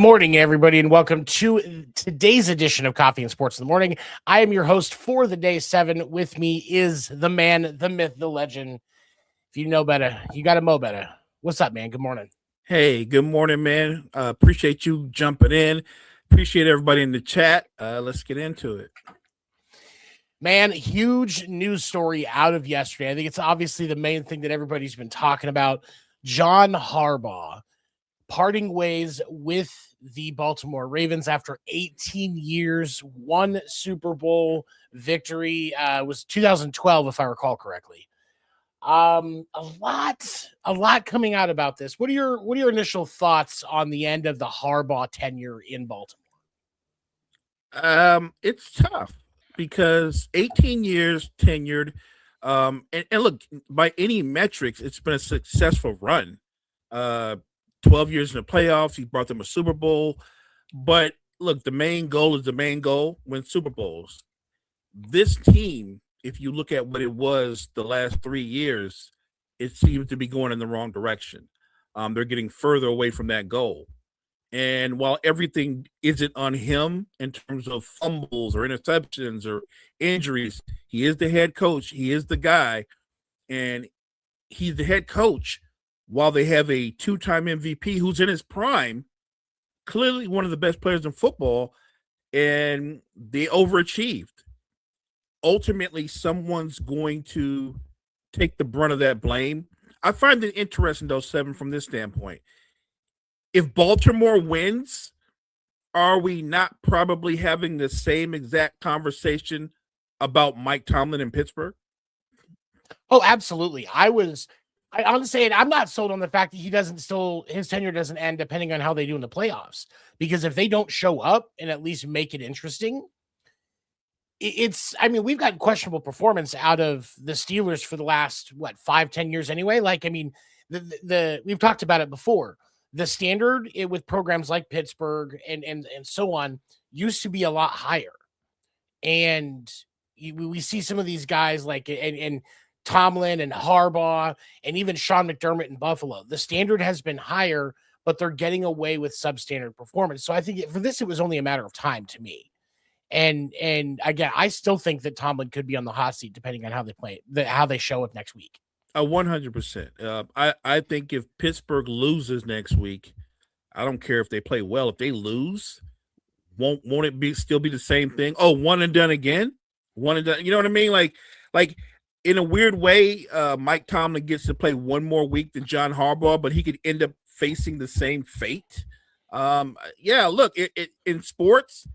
morning, everybody, and welcome to today's edition of Coffee and Sports in the Morning. I am your host for the day 7. With me is the man, the myth, the legend. If you know better, you got to know better. What's up, man? Good morning. Hey, good morning, man. Appreciate you jumping in. Appreciate everybody in the chat. Let's get into it. Man, huge news story out of yesterday. I think it's obviously the main thing that everybody's been talking about. John Harbaugh parting ways with the Baltimore Ravens after 18 years, one Super Bowl victory. Was 2012, if I recall correctly. A lot coming out about this. What are your initial thoughts on the end of the Harbaugh tenure in Baltimore? It's tough because 18 years tenured. And look, by any metrics, it's been a successful run. 12 years in the playoffs, he brought them a Super Bowl. But look, the main goal is the main goal: win Super Bowls. This team, if you look at what it was the last 3 years, it seems to be going in the wrong direction. They're getting further away from that goal. And while everything isn't on him in terms of fumbles or interceptions or injuries, he is the head coach. He is the guy. And he's the head coach while they have a two-time MVP who's in his prime, clearly one of the best players in football, and they overachieved. Ultimately, someone's going to take the brunt of that blame. I find it interesting, though, Seven, from this standpoint. If Baltimore wins, are we not probably having the same exact conversation about Mike Tomlin in Pittsburgh? Oh, absolutely. I honestly, and I'm not sold on the fact that his tenure doesn't end depending on how they do in the playoffs. Because if they don't show up and at least make it interesting, we've gotten questionable performance out of the Steelers for the last 5-10 years anyway. We've talked about it before. The standard with programs like Pittsburgh and so on used to be a lot higher. And we see some of these guys and Tomlin and Harbaugh and even Sean McDermott in Buffalo. The standard has been higher, but they're getting away with substandard performance. So I think for this, it was only a matter of time to me. And again, I still think that Tomlin could be on the hot seat depending on how they play, how they show up next week. 100%. I think if Pittsburgh loses next week, I don't care if they play well. If they lose, won't it still be the same thing? Oh, one and done again, one and done. You know what I mean? Like in a weird way, Mike Tomlin gets to play one more week than John Harbaugh, but he could end up facing the same fate. Yeah. Look, in sports,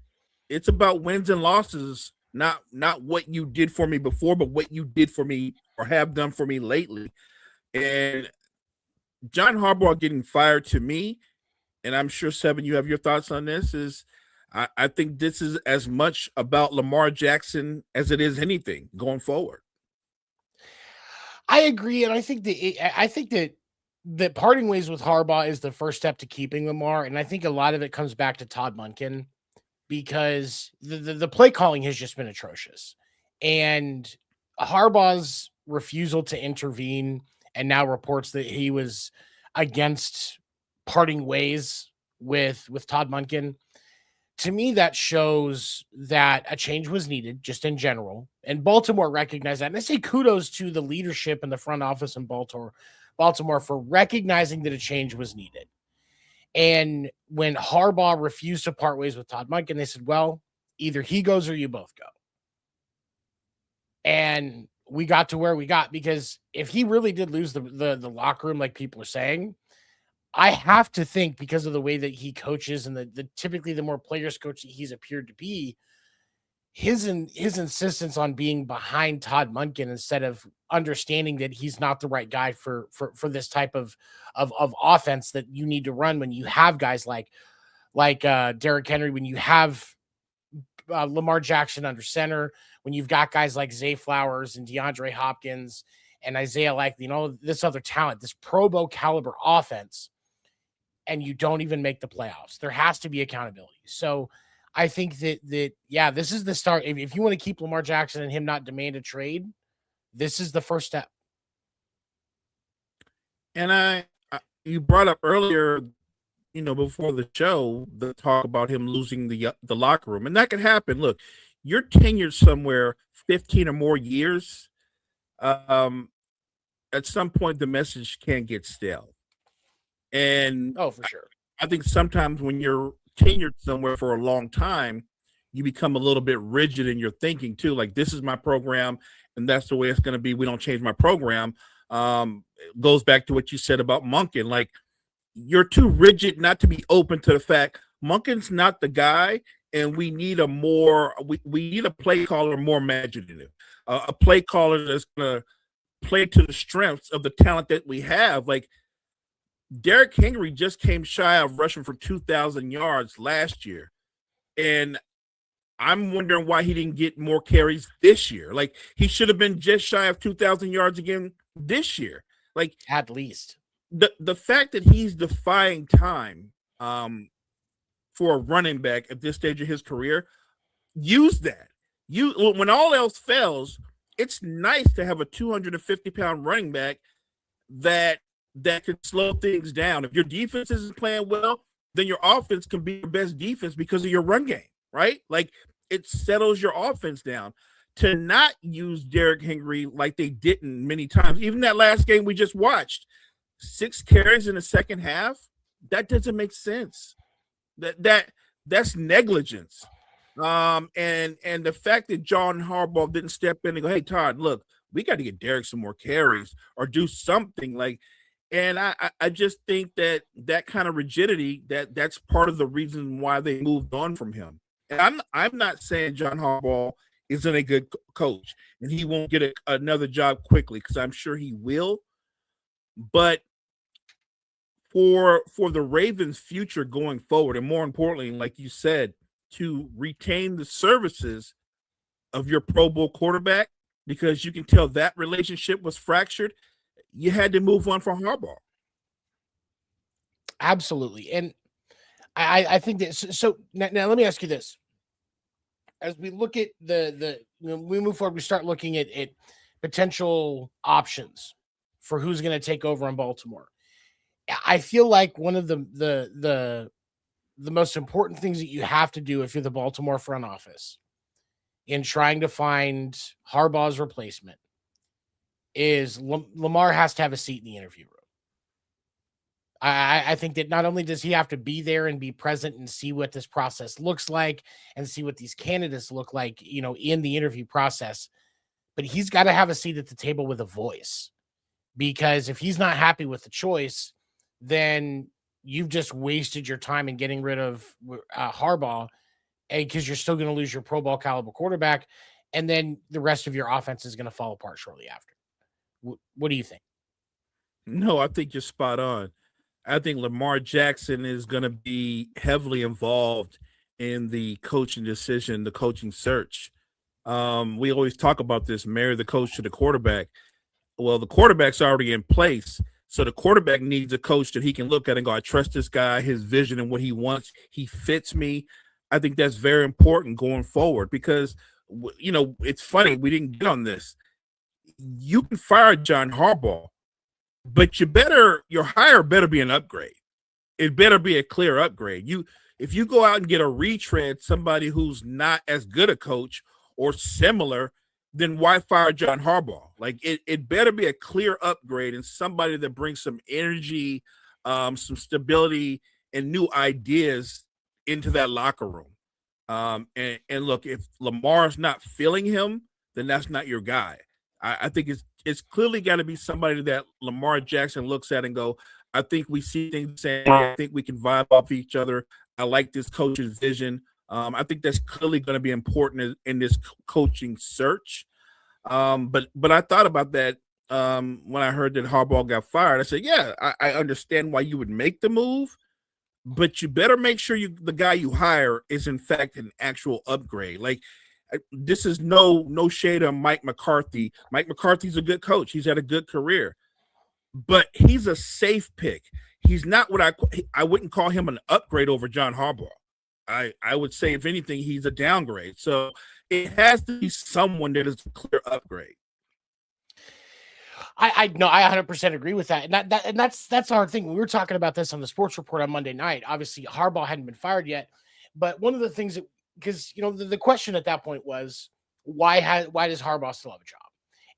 it's about wins and losses. Not what you did for me before, but what you did for me or have done for me lately. And John Harbaugh getting fired, to me, and I'm sure, Seven, you have your thoughts on this, is I think this is as much about Lamar Jackson as it is anything going forward. I agree, and I think that parting ways with Harbaugh is the first step to keeping Lamar, and I think a lot of it comes back to Todd Monken, because the play calling has just been atrocious. And Harbaugh's refusal to intervene, and now reports that he was against parting ways with Todd Monken. To me, that shows that a change was needed just in general. And Baltimore recognized that. And I say kudos to the leadership in the front office in Baltimore for recognizing that a change was needed. And when Harbaugh refused to part ways with Todd Monken, they said, well, either he goes or you both go. And we got to where we got, because if he really did lose the locker room, like people are saying, I have to think, because of the way that he coaches and the typically the more players coach that he's appeared to be, his insistence on being behind Todd Monken instead of understanding that he's not the right guy for this type of offense that you need to run when you have guys like Derrick Henry, when you have Lamar Jackson under center, when you've got guys like Zay Flowers and DeAndre Hopkins and Isaiah Likely, this other talent, this Pro Bowl caliber offense, and you don't even make the playoffs. There has to be accountability. So I think that this is the start. If you want to keep Lamar Jackson and him not demand a trade, this is the first step. And you brought up earlier, before the show, the talk about him losing the locker room, and that could happen. Look, you're tenured somewhere 15 or more years. Um, at some point, the message can get stale, and Oh, for sure. I think sometimes when you're tenured somewhere for a long time, you become a little bit rigid in your thinking too. Like, this is my program, and that's the way it's going to be. We don't change my program. It goes back to what you said about Monken. Like, you're too rigid not to be open to the fact Monken's not the guy, and we need a play caller more imaginative, a play caller that's going to play to the strengths of the talent that we have. Like, Derrick Henry just came shy of rushing for 2,000 yards last year, and I'm wondering why he didn't get more carries this year. Like, he should have been just shy of 2,000 yards again this year. Like, At least. the fact that he's defying time for a running back at this stage of his career, use that. When all else fails, it's nice to have a 250-pound running back that can slow things down. If your defense isn't playing well, then your offense can be your best defense because of your run game, right? Like, it settles your offense down. To not use Derrick Henry like they didn't many times, even that last game we just watched, 6 carries in the second half, that doesn't make sense. That's negligence. And the fact that John Harbaugh didn't step in and go, "Hey, Todd, look, we got to get Derrick some more carries or do something," like. And I just think that kind of rigidity, that's part of the reason why they moved on from him. And I'm not saying John Harbaugh isn't a good coach and he won't get another job quickly, because I'm sure he will. But for the Ravens' future going forward, and more importantly, like you said, to retain the services of your Pro Bowl quarterback, because you can tell that relationship was fractured, you had to move on from Harbaugh. Absolutely. And I think that so now let me ask you this. As we look at we move forward, we start looking at potential options for who's going to take over in Baltimore. I feel like one of the most important things that you have to do if you're the Baltimore front office in trying to find Harbaugh's replacement is Lamar has to have a seat in the interview room. I think that not only does he have to be there and be present and see what this process looks like and see what these candidates look like, in the interview process, but he's got to have a seat at the table with a voice. Because if he's not happy with the choice, then you've just wasted your time in getting rid of Harbaugh, because you're still going to lose your Pro Bowl caliber quarterback, and then the rest of your offense is going to fall apart shortly after. What do you think? No, I think you're spot on. I think Lamar Jackson is going to be heavily involved in the coaching decision, the coaching search. We always talk about this: marry the coach to the quarterback. Well, the quarterback's already in place, so the quarterback needs a coach that he can look at and go, "I trust this guy, his vision and what he wants. He fits me." I think that's very important going forward, because it's funny we didn't get on this. You can fire John Harbaugh, but your hire better be an upgrade. It better be a clear upgrade. If you go out and get a retread, somebody who's not as good a coach or similar, then why fire John Harbaugh? Like, it better be a clear upgrade and somebody that brings some energy, some stability, and new ideas into that locker room. And look, if Lamar's not feeling him, then that's not your guy. I think it's clearly got to be somebody that Lamar Jackson looks at and go, "I think we see things the same. I think we can vibe off each other. I like this coach's vision." I think that's clearly going to be important in this coaching search. But I thought about that when I heard that Harbaugh got fired. I said, yeah, I understand why you would make the move, but you better make sure the guy you hire is in fact an actual upgrade. Like, this is no shade on Mike McCarthy. Mike McCarthy's a good coach. He's had a good career, but he's a safe pick. He's not what I wouldn't call him an upgrade over John Harbaugh. I would say, if anything, he's a downgrade. So it has to be someone that is a clear upgrade. I no, I 100% agree with that. And that's our thing. We were talking about this on the sports report on Monday night. Obviously, Harbaugh hadn't been fired yet, but one of the things that, because the question at that point was, why does Harbaugh still have a job?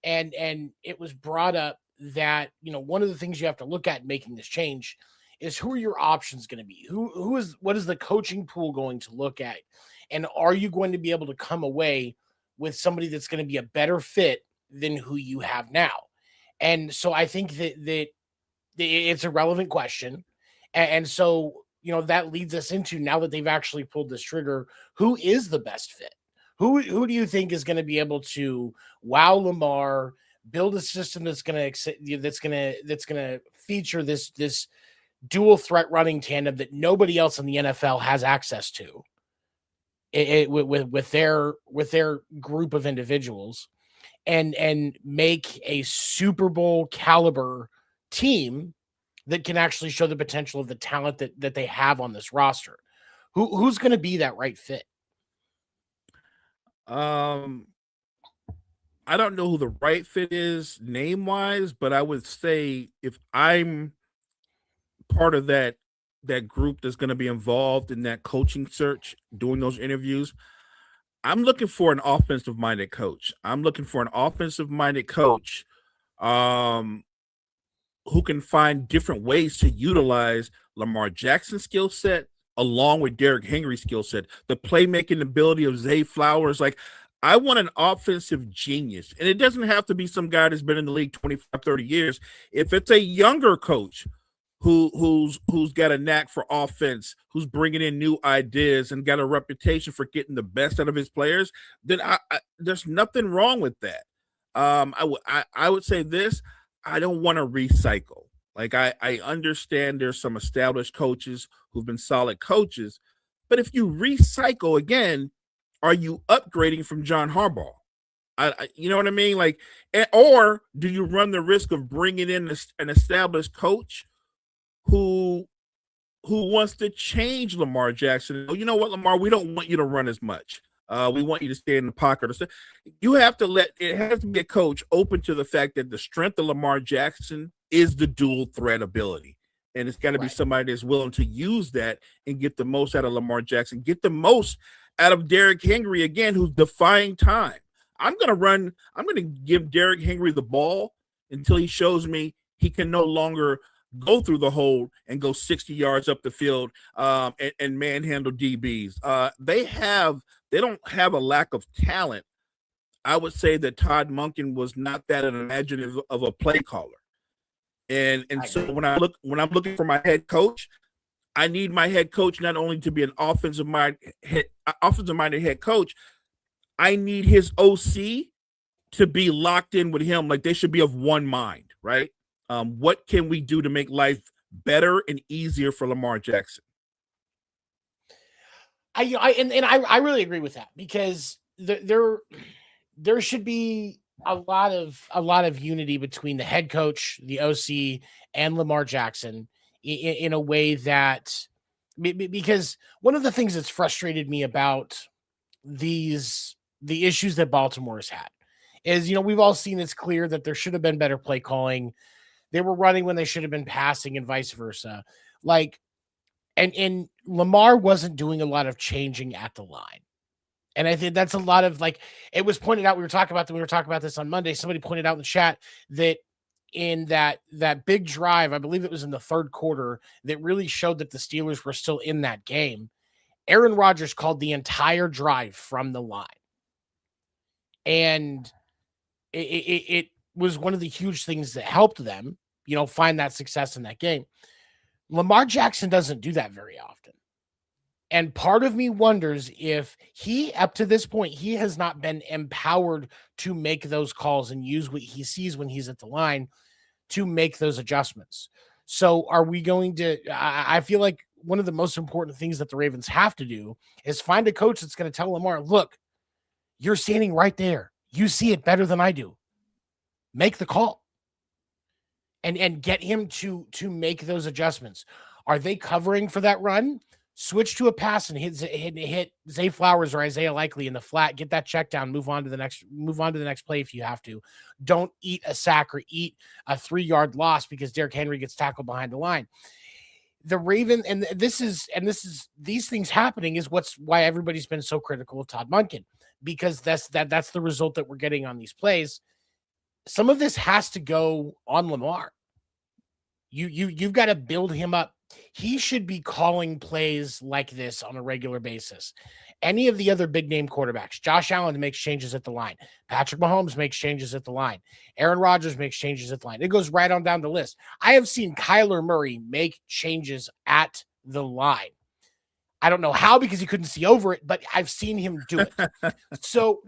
And it was brought up that one of the things you have to look at making this change is, who are your options going to be? What is the coaching pool going to look at? And are you going to be able to come away with somebody that's going to be a better fit than who you have now? And so I think that it's a relevant question. And so, that leads us into, now that they've actually pulled this trigger, who is the best fit? Who do you think is going to be able to wow Lamar, build a system that's going to feature this dual threat running tandem that nobody else in the NFL has access to, with their group of individuals, and make a Super Bowl caliber team that can actually show the potential of the talent that they have on this roster? Who's going to be that right fit? Um, I don't know who the right fit is name wise, but I would say if I'm part of that group that's going to be involved in that coaching search, doing those interviews, I'm looking for an offensive minded coach. I'm looking for an offensive minded coach um who can find different ways to utilize Lamar Jackson's skill set along with Derrick Henry's skill set, the playmaking ability of Zay Flowers. Like, I want an offensive genius. And it doesn't have to be some guy that's been in the league 25, 30 years. If it's a younger coach who's got a knack for offense, who's bringing in new ideas and got a reputation for getting the best out of his players, then there's nothing wrong with that. I would say this: I don't want to recycle. Like, I understand there's some established coaches who've been solid coaches, but if you recycle again, are you upgrading from John Harbaugh? You know what I mean? Like, or do you run the risk of bringing in an established coach who wants to change Lamar Jackson? Oh, you know what, Lamar, we don't want you to run as much. We want you to stay in the pocket. You have to it has to be a coach open to the fact that the strength of Lamar Jackson is the dual threat ability. And it's got to be somebody that's willing to use that and get the most out of Lamar Jackson, get the most out of Derrick Henry, again, who's defying time. I'm going to give Derrick Henry the ball until he shows me he can no longer go through the hole and go 60 yards up the field and manhandle DBs. They don't have a lack of talent. I would say that Todd Monken was not that imaginative of a play caller. And so when I'm looking for my head coach, I need my head coach not only to be an offensive minded head coach, I need his OC to be locked in with him. Like, they should be of one mind, right? What can we do to make life better and easier for Lamar Jackson? I really agree with that, because there should be a lot of unity between the head coach, the OC, and Lamar Jackson in a way that, because one of the things that's frustrated me about the issues that Baltimore has had is, we've all seen, it's clear that there should have been better play calling. They were running when they should have been passing, and vice versa. Like, and Lamar wasn't doing a lot of changing at the line. And I think that's a lot of, like, it was pointed out, we were talking about this on Monday. Somebody pointed out in the chat that in that big drive, I believe it was in the third quarter, that really showed that the Steelers were still in that game. Aaron Rodgers called the entire drive from the line. And it was one of the huge things that helped them, find that success in that game. Lamar Jackson doesn't do that very often. And part of me wonders if up to this point, he has not been empowered to make those calls and use what he sees when he's at the line to make those adjustments. So are we going to, I feel like one of the most important things that the Ravens have to do is find a coach that's going to tell Lamar, look, you're standing right there. You see it better than I do. Make the call. And get him to make those adjustments. Are they covering for that run? switch to a pass and hit Zay Flowers or Isaiah Likely in the flat, get that check down, move on to the next play if you have to. Don't eat a sack or eat a 3-yard loss because Derrick Henry gets tackled behind the line. The Raven, and these things happening is why everybody's been so critical of Todd Monken, because that's the result that we're getting on these plays. Some of this has to go on Lamar. You've got to build him up. He should be calling plays like this on a regular basis. Any of the other big name quarterbacks, Josh Allen makes changes at the line. Patrick Mahomes makes changes at the line. Aaron Rodgers makes changes at the line. It goes right on down the list. I have seen Kyler Murray make changes at the line. I don't know how because he couldn't see over it, but I've seen him do it. So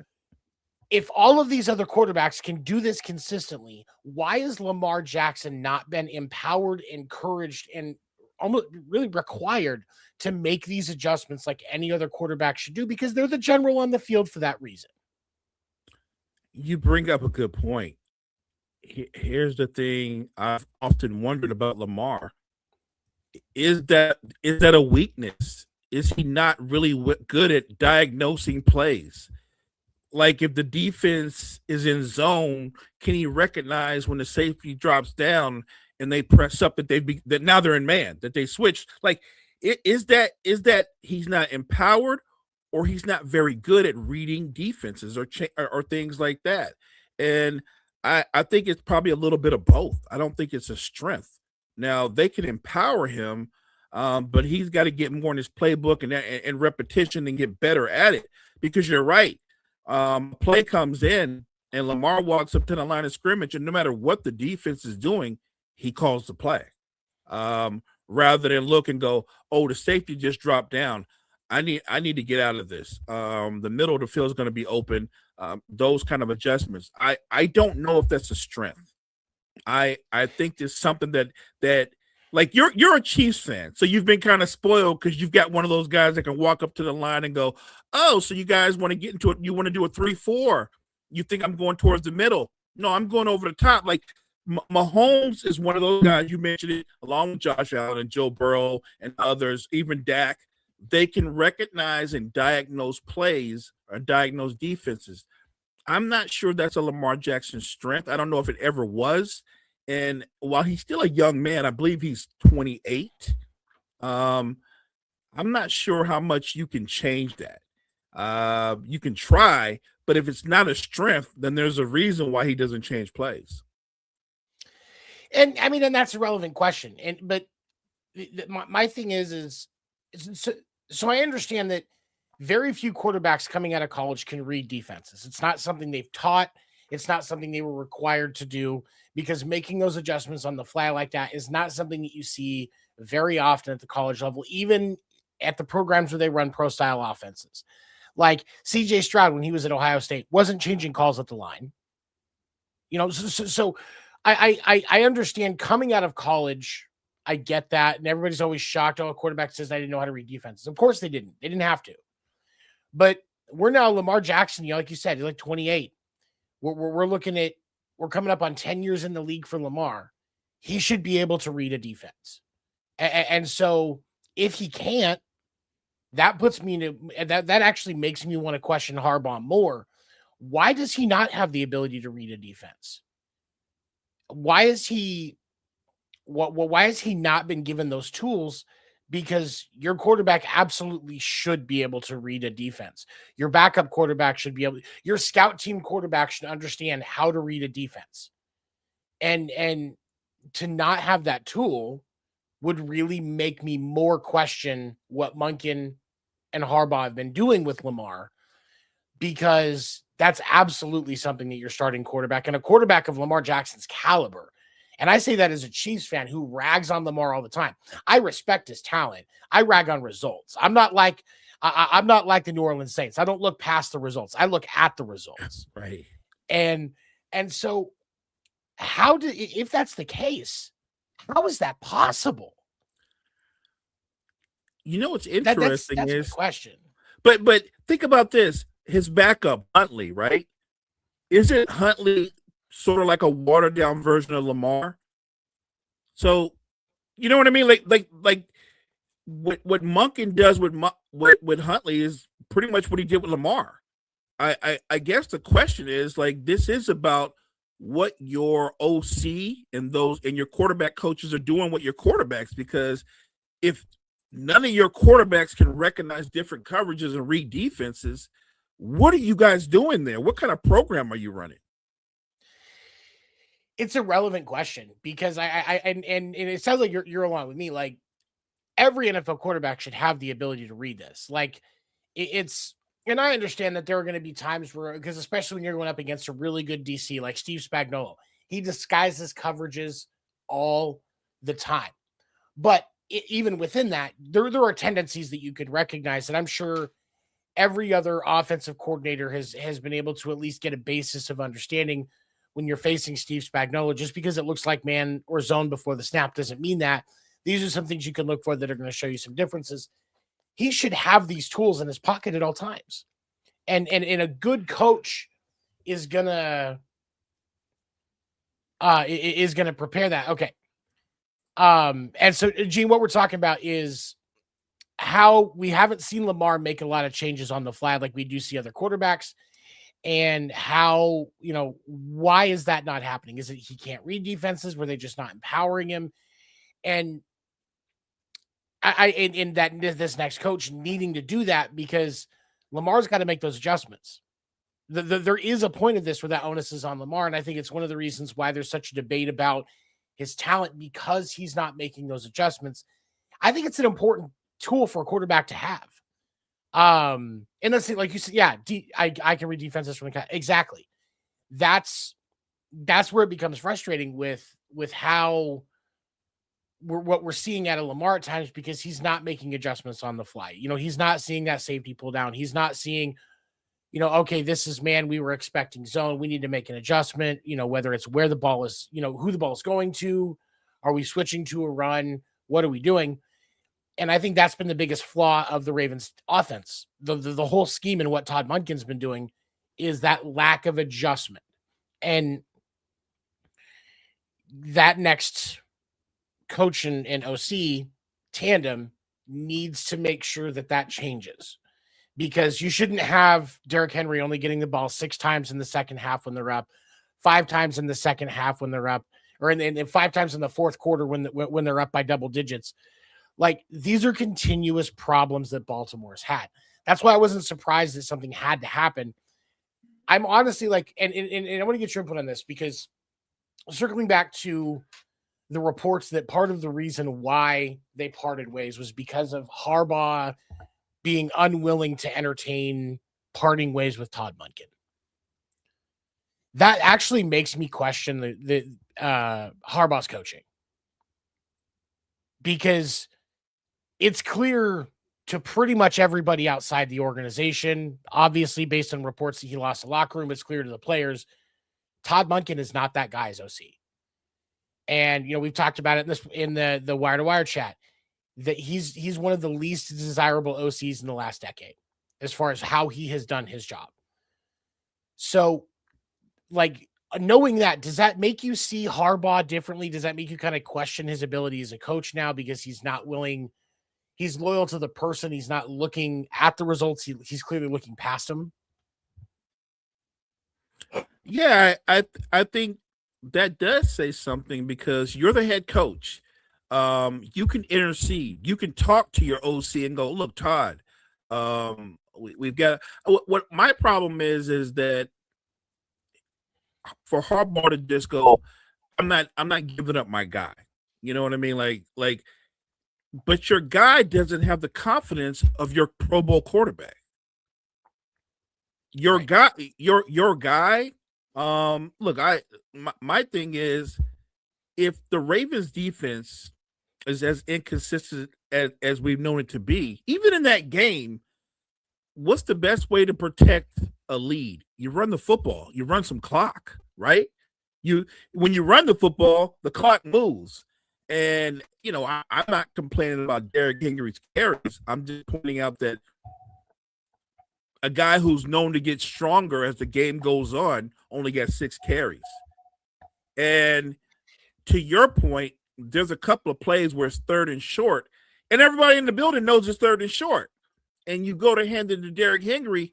if all of these other quarterbacks can do this consistently, why has Lamar Jackson not been empowered, encouraged, and almost really required to make these adjustments like any other quarterback should do? Because they're the general on the field for that reason. You bring up a good point. Here's the thing I've often wondered about Lamar. Is that a weakness? Is he not really good at diagnosing plays? Like if the defense is in zone, can he recognize when the safety drops down and they press up that now they're in man, that they switch? Like, is that he's not empowered, or he's not very good at reading defenses or things like that? And I think it's probably a little bit of both. I don't think it's a strength. Now they can empower him, but he's got to get more in his playbook and repetition and get better at it. Because you're right. Play comes in and Lamar walks up to the line of scrimmage, and no matter what the defense is doing, he calls the play. Rather than look and go, oh, the safety just dropped down. I need to get out of this. The middle of the field is going to be open. Those kind of adjustments. I don't know if that's a strength. I think there's something that like you're a Chiefs fan, so you've been kind of spoiled because you've got one of those guys that can walk up to the line and go, oh, so you guys want to get into it? You want to do a 3-4? You think I'm going towards the middle? No, I'm going over the top. Like Mahomes is one of those guys, you mentioned it, along with Josh Allen and Joe Burrow and others, even Dak. They can recognize and diagnose plays or diagnose defenses. I'm not sure that's a Lamar Jackson strength. I don't know if it ever was. And while he's still a young man, I believe he's 28. I'm not sure how much you can change that. You can try, but if it's not a strength, then there's a reason why he doesn't change plays. And I mean, and that's a relevant question. But my thing is so I understand that very few quarterbacks coming out of college can read defenses. It's not something they've taught. It's not something they were required to do, because making those adjustments on the fly like that is not something that you see very often at the college level, even at the programs where they run pro style offenses. Like CJ Stroud, when he was at Ohio State, wasn't changing calls at the line. So I understand coming out of college. I get that. And everybody's always shocked. Oh, a quarterback says I didn't know how to read defenses. Of course they didn't. They didn't have to. But we're now Lamar Jackson, like you said, he's like 28. We're coming up on 10 years in the league for Lamar. He should be able to read a defense. And so if he can't, that puts me that actually makes me want to question Harbaugh more. Why does he not have the ability to read a defense? Why has he not been given those tools? Because your quarterback absolutely should be able to read a defense. Your backup quarterback should be able to, your scout team quarterback should understand how to read a defense. And to not have that tool would really make me more question what Monken and Harbaugh have been doing with Lamar, because that's absolutely something that your starting quarterback and a quarterback of Lamar Jackson's caliber. And I say that as a Chiefs fan who rags on Lamar all the time. I respect his talent. I rag on results. I'm not like the New Orleans Saints. I don't look past the results. I look at the results. Right. And so if that's the case, how is that possible? What's interesting that's is the question. But think about this. His backup, Huntley, right? Isn't Huntley sort of like a watered down version of Lamar? So, you know what I mean? Like what Monken does with Huntley is pretty much what he did with Lamar. I guess the question is like this is about what your OC and your quarterback coaches are doing with your quarterbacks, because if none of your quarterbacks can recognize different coverages and read defenses, what are you guys doing there? What kind of program are you running? It's a relevant question because and it sounds like you're along with me. Like every NFL quarterback should have the ability to read this. Like it's and I understand that there are going to be times where, because especially when you're going up against a really good DC like Steve Spagnuolo, he disguises coverages all the time. But even within that, there are tendencies that you could recognize, and I'm sure every other offensive coordinator has been able to at least get a basis of understanding when you're facing Steve Spagnuolo. Just because it looks like man or zone before the snap doesn't mean that. These are some things you can look for that are going to show you some differences. He should have these tools in his pocket at all times. And a good coach is gonna prepare that. Okay. And so Gene, what we're talking about is how we haven't seen Lamar make a lot of changes on the fly like we do see other quarterbacks, and how, why is that not happening? Is it he can't read defenses? Were they just not empowering him? And in that this next coach needing to do that, because Lamar's got to make those adjustments. There is a point of this where that onus is on Lamar, and I think it's one of the reasons why there's such a debate about his talent, because he's not making those adjustments. I think it's an important tool for a quarterback to have. And let's say, like you said, yeah, I can read defenses from the cut. Exactly. That's where it becomes frustrating with how what we're seeing out of Lamar at times, because he's not making adjustments on the fly. He's not seeing that safety pull down. He's not seeing, okay, this is man, we were expecting zone. We need to make an adjustment, whether it's where the ball is, who the ball is going to, are we switching to a run? What are we doing? And I think that's been the biggest flaw of the Ravens offense. The whole scheme and what Todd Monken's been doing is that lack of adjustment. And that next coach and OC tandem needs to make sure that changes, because you shouldn't have Derrick Henry only getting the ball 6 times in the second half when they're up, 5 times in the second half when they're up, or in 5 times in the fourth quarter when they're up by double digits. Like, these are continuous problems that Baltimore's had. That's why I wasn't surprised that something had to happen. I'm honestly like, and I want to get your input on this, because circling back to the reports that part of the reason why they parted ways was because of Harbaugh being unwilling to entertain parting ways with Todd Monken. That actually makes me question the Harbaugh's coaching, because it's clear to pretty much everybody outside the organization, obviously based on reports that he lost the locker room, it's clear to the players, Todd Monken is not that guy's OC. And, we've talked about it in the wire to wire chat, that he's one of the least desirable OCs in the last decade as far as how he has done his job. So, like, knowing that, does that make you see Harbaugh differently? Does that make you kind of question his ability as a coach now, because he's not willing, he's loyal to the person, he's not looking at the results, he's clearly looking past them? Yeah, I think that does say something, because you're the head coach. You can intercede. You can talk to your OC and go, look, Todd, we've got what my problem is that for Harbaugh to just go, I'm not giving up my guy. You know what I mean? Like, but your guy doesn't have the confidence of your Pro Bowl quarterback. Your Right. guy, your guy. Look, my thing is, if the Ravens defense is as inconsistent as we've known it to be, even in that game, what's the best way to protect a lead? You run the football, you run some clock, right? When you run the football, the clock moves. And I'm not complaining about Derrick Henry's carries. I'm just pointing out that a guy who's known to get stronger as the game goes on only got 6 carries. And to your point, there's a couple of plays where it's 3rd and short, And everybody in the building knows it's third and short. And you go to hand it to Derrick Henry,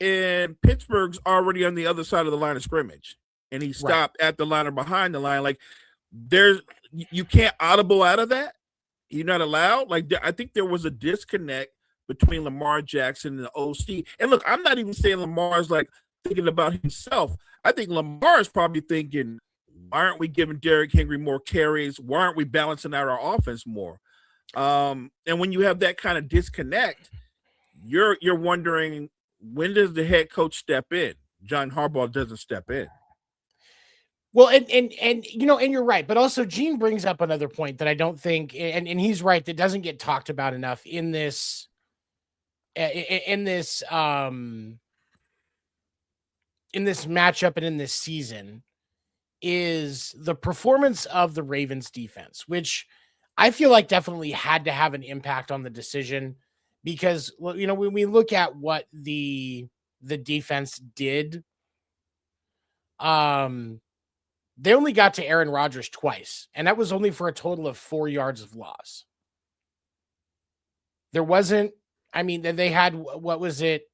and Pittsburgh's already on the other side of the line of scrimmage. And he Right. stopped at the line or behind the line. Like, you can't audible out of that. You're not allowed. Like, I think there was a disconnect between Lamar Jackson and the OC. And look, I'm not even saying Lamar's like thinking about himself. I think Lamar is probably thinking, why aren't we giving Derrick Henry more carries? Why aren't we balancing out our offense more? And when you have that kind of disconnect, you're wondering, when does the head coach step in? John Harbaugh doesn't step in. Well, and you know, and you're right, but also Gene brings up another point that I don't think, and he's right, that doesn't get talked about enough in this in this matchup and in this season, is the performance of the Ravens defense, which I feel like definitely had to have an impact on the decision, because, well, you know, when we look at what the defense did, they only got to Aaron Rodgers twice, and that was only for a total of 4 yards of loss. There wasn't, I mean, they had, what was it?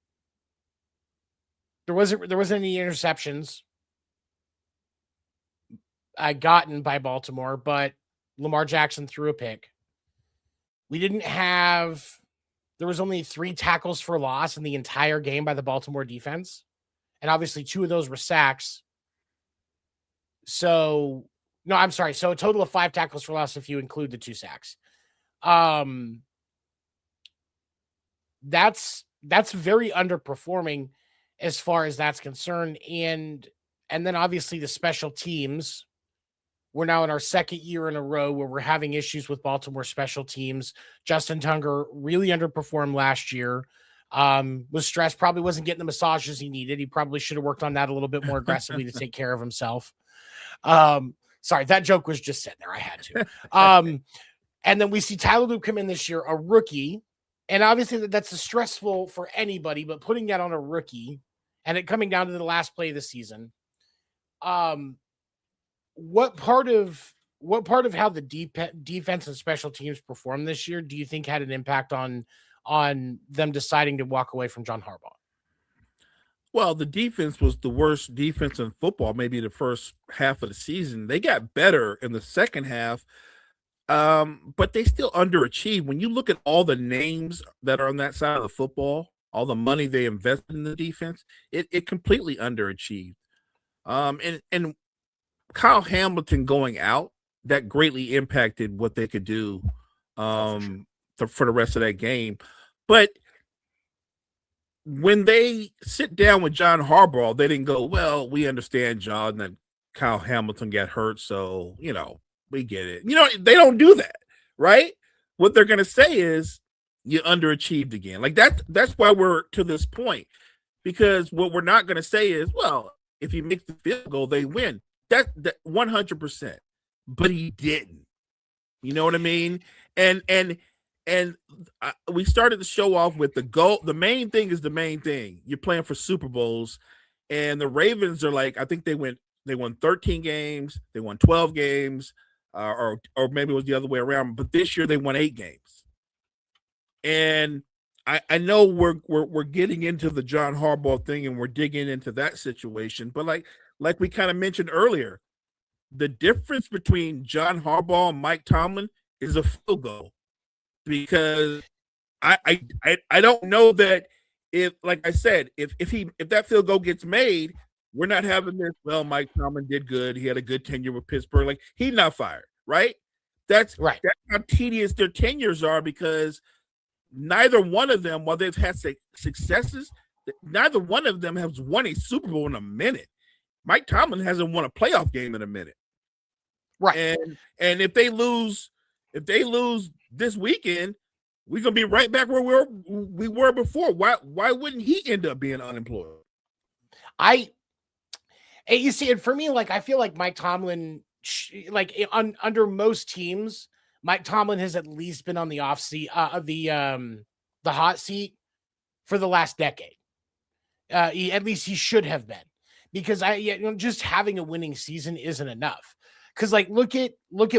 There wasn't any interceptions gotten by Baltimore, but Lamar Jackson threw a pick. There was only 3 tackles for loss in the entire game by the Baltimore defense. And obviously 2 of those were sacks. So, no, I'm sorry. So a total of 5 tackles for loss if you include the 2 sacks. That's very underperforming as far as that's concerned. And then obviously the special teams. We're now in our second year in a row where we're having issues with Baltimore special teams. Justin Tunger really underperformed last year. Was stressed, probably wasn't getting the massages he needed. He probably should have worked on that a little bit more aggressively to take care of himself. Sorry, that joke was just sitting there. I had to. And then we see Tyler Luke come in this year, a rookie. And obviously that's stressful for anybody, but putting that on a rookie and it coming down to the last play of the season. What part of how the defense and special teams performed this year do you think had an impact on them deciding to walk away from John Harbaugh? Well, the defense was the worst defense in football, maybe the first half of the season. They got better in the second half, but they still underachieved. When you look at all the names that are on that side of the football, all the money they invested in the defense, it completely underachieved. And Kyle Hamilton going out, that greatly impacted what they could do for the rest of that game. But when they sit down with John Harbaugh, they didn't go, well, we understand, John, that Kyle Hamilton got hurt, so, you know, we get it. You know, they don't do that, right? What they're going to say is, you underachieved again. Like, that's why we're to this point, because what we're not going to say is, well, if he makes the field goal, they win. That 100%, but he didn't. You know what I mean? And we started the show off with the goal. The main thing is the main thing. You're playing for Super Bowls, and the Ravens are like, I think they won 13 games, they won 12 games, or maybe it was the other way around. But this year they won 8 games, and I know we're getting into the John Harbaugh thing, and we're digging into that situation, but like we kind of mentioned earlier, the difference between John Harbaugh and Mike Tomlin is a field goal, because I don't know that, if, like I said, if that field goal gets made, we're not having this, well, Mike Tomlin did good, he had a good tenure with Pittsburgh. Like, he's not fired, right? That's Right. That's how tedious their tenures are, because neither one of them, while they've had successes, neither one of them has won a Super Bowl in a minute. Mike Tomlin hasn't won a playoff game in a minute. Right. And if they lose this weekend, we're gonna be right back where we were before. Why wouldn't he end up being unemployed? You see, and for me, like, I feel like Mike Tomlin, under most teams, Mike Tomlin has at least been on the hot seat for the last decade. At least he should have been, because just having a winning season isn't enough. Because like look at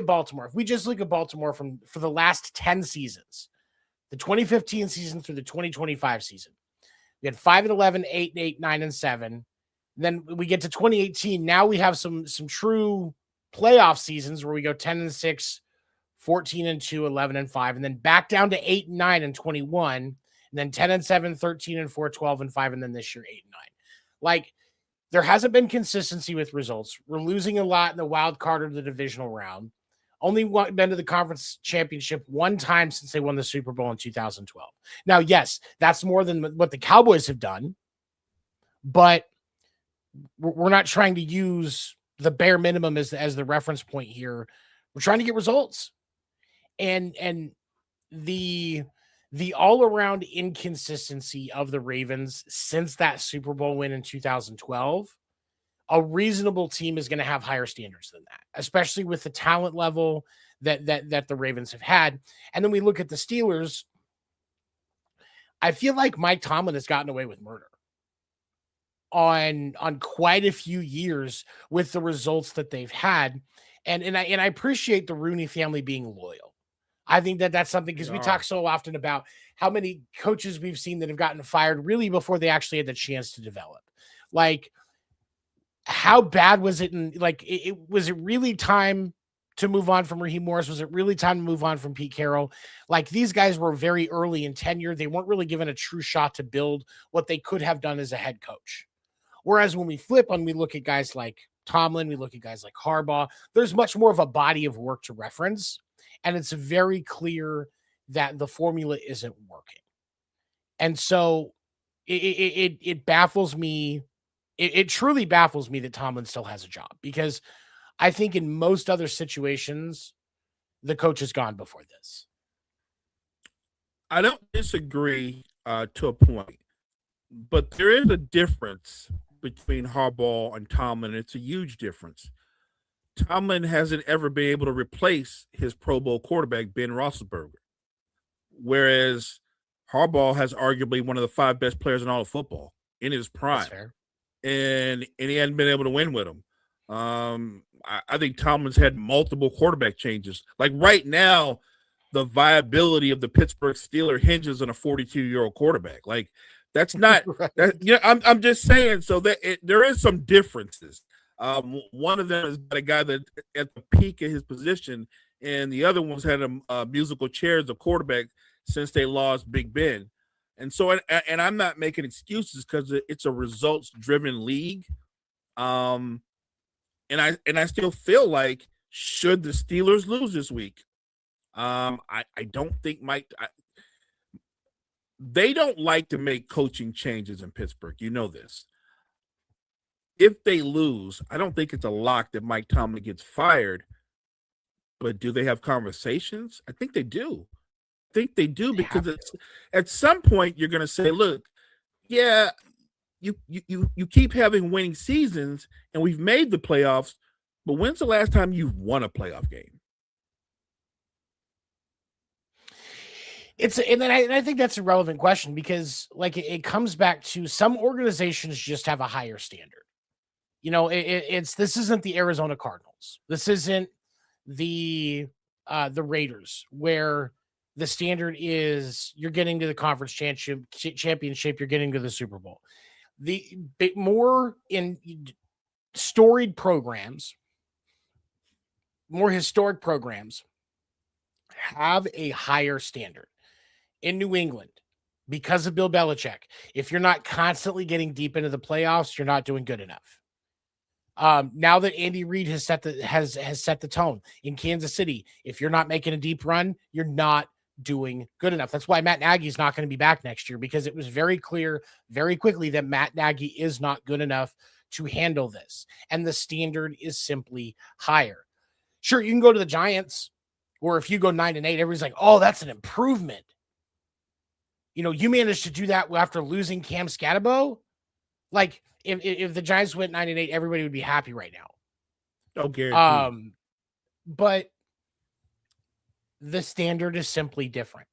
Baltimore. If we just look at Baltimore for the last 10 seasons, the 2015 season through the 2025 season, we had 5-11, 8-8, 9-7. Then we get to 2018. Now we have some true playoff seasons where we go 10-6, 14-2, 11-5, and then back down to 8-9 and 21, and then 10-7, 13-4, 12-5, and then this year 8-9. Like there hasn't been consistency with results. We're losing a lot in the wild card or the divisional round. Only been to the conference championship one time since they won the Super Bowl in 2012. Now, yes, that's more than what the Cowboys have done, but we're not trying to use the bare minimum as the reference point here. We're trying to get results. And the all-around inconsistency of the Ravens since that Super Bowl win in 2012, a reasonable team is going to have higher standards than that, especially with the talent level that the Ravens have had. And then we look at the Steelers. I feel like Mike Tomlin has gotten away with murder on quite a few years with the results that they've had. And I appreciate the Rooney family being loyal. I think that's something because we talk so often about how many coaches we've seen that have gotten fired really before they actually had the chance to develop. Like, how bad was it? Was it really time to move on from Raheem Morris? Was it really time to move on from Pete Carroll? Like, these guys were very early in tenure. They weren't really given a true shot to build what they could have done as a head coach. Whereas when we flip and we look at guys like Tomlin, we look at guys like Harbaugh, there's much more of a body of work to reference. And it's very clear that the formula isn't working. And so it baffles me. It truly baffles me that Tomlin still has a job, because I think in most other situations, the coach has gone before this. I don't disagree to a point, but there is a difference between Harbaugh and Tomlin. It's a huge difference. Tomlin hasn't ever been able to replace his Pro Bowl quarterback, Ben Roethlisberger, whereas Harbaugh has arguably one of the 5 best players in all of football in his prime, and he hadn't been able to win with him. I think Tomlin's had multiple quarterback changes. Like right now, the viability of the Pittsburgh Steelers hinges on a 42-year-old quarterback. Like that's not Right. I'm just saying. So that there is some differences. One of them is a guy that at the peak of his position, and the other one's had a musical chair as a quarterback since they lost Big Ben. And so, and I'm not making excuses because it's a results-driven league. And I still feel like, should the Steelers lose this week, I don't think they don't like to make coaching changes in Pittsburgh. You know this. If they lose, I don't think it's a lock that Mike Tomlin gets fired. But do they have conversations? I think they do. I think they do, because it's at some point you're going to say, look, yeah, you keep having winning seasons and we've made the playoffs, but when's the last time you've won a playoff game? And I think that's a relevant question, because like it comes back to some organizations just have a higher standard. This isn't the Arizona Cardinals. This isn't the Raiders, where the standard is you're getting to the conference championship, you're getting to the Super Bowl. The bit more in storied programs, more historic programs have a higher standard. In New England, because of Bill Belichick, if you're not constantly getting deep into the playoffs, you're not doing good enough. Now that Andy Reid has set the tone in Kansas City, if you're not making a deep run, you're not doing good enough. That's why Matt Nagy is not going to be back next year, because it was very clear very quickly that Matt Nagy is not good enough to handle this, and the standard is simply higher. Sure, you can go to the Giants, or if you go 9-8, everybody's like, "Oh, that's an improvement." You managed to do that after losing Cam Scatterbo. Like, if the Giants went 9-8, everybody would be happy right now. Okay. But the standard is simply different.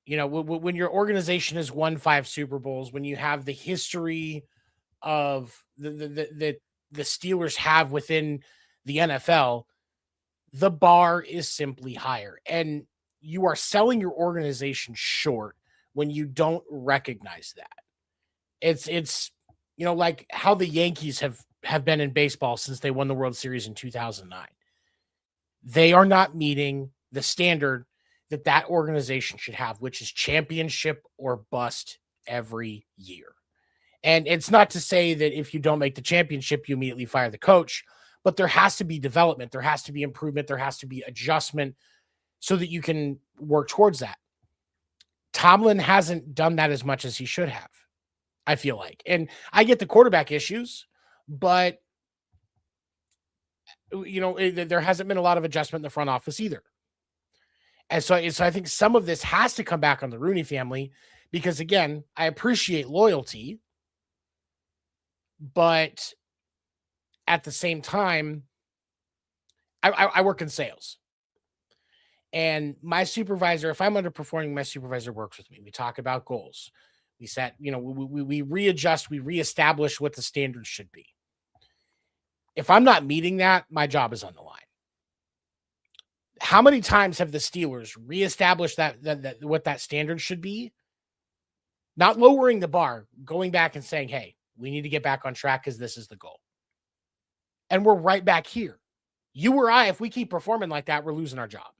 When your organization has won 5 Super Bowls, when you have the history of the Steelers have within the NFL, The bar is simply higher, and you are selling your organization short when you don't recognize that. It's like how the Yankees have been in baseball since they won the World Series in 2009. They are not meeting the standard that that organization should have, which is championship or bust every year. And it's not to say that if you don't make the championship, you immediately fire the coach, but there has to be development, there has to be improvement, there has to be adjustment so that you can work towards that. Tomlin hasn't done that as much as he should have, I feel like. And I get the quarterback issues, but there hasn't been a lot of adjustment in the front office either. And so I think some of this has to come back on the Rooney family because, again, I appreciate loyalty, but at the same time, I work in sales. And my supervisor, if I'm underperforming, my supervisor works with me. We talk about goals. We set, we readjust, we reestablish what the standards should be. If I'm not meeting that, my job is on the line. How many times have the Steelers reestablished that what that standard should be? Not lowering the bar, going back and saying, hey, we need to get back on track because this is the goal. And we're right back here. You or I, if we keep performing like that, we're losing our job.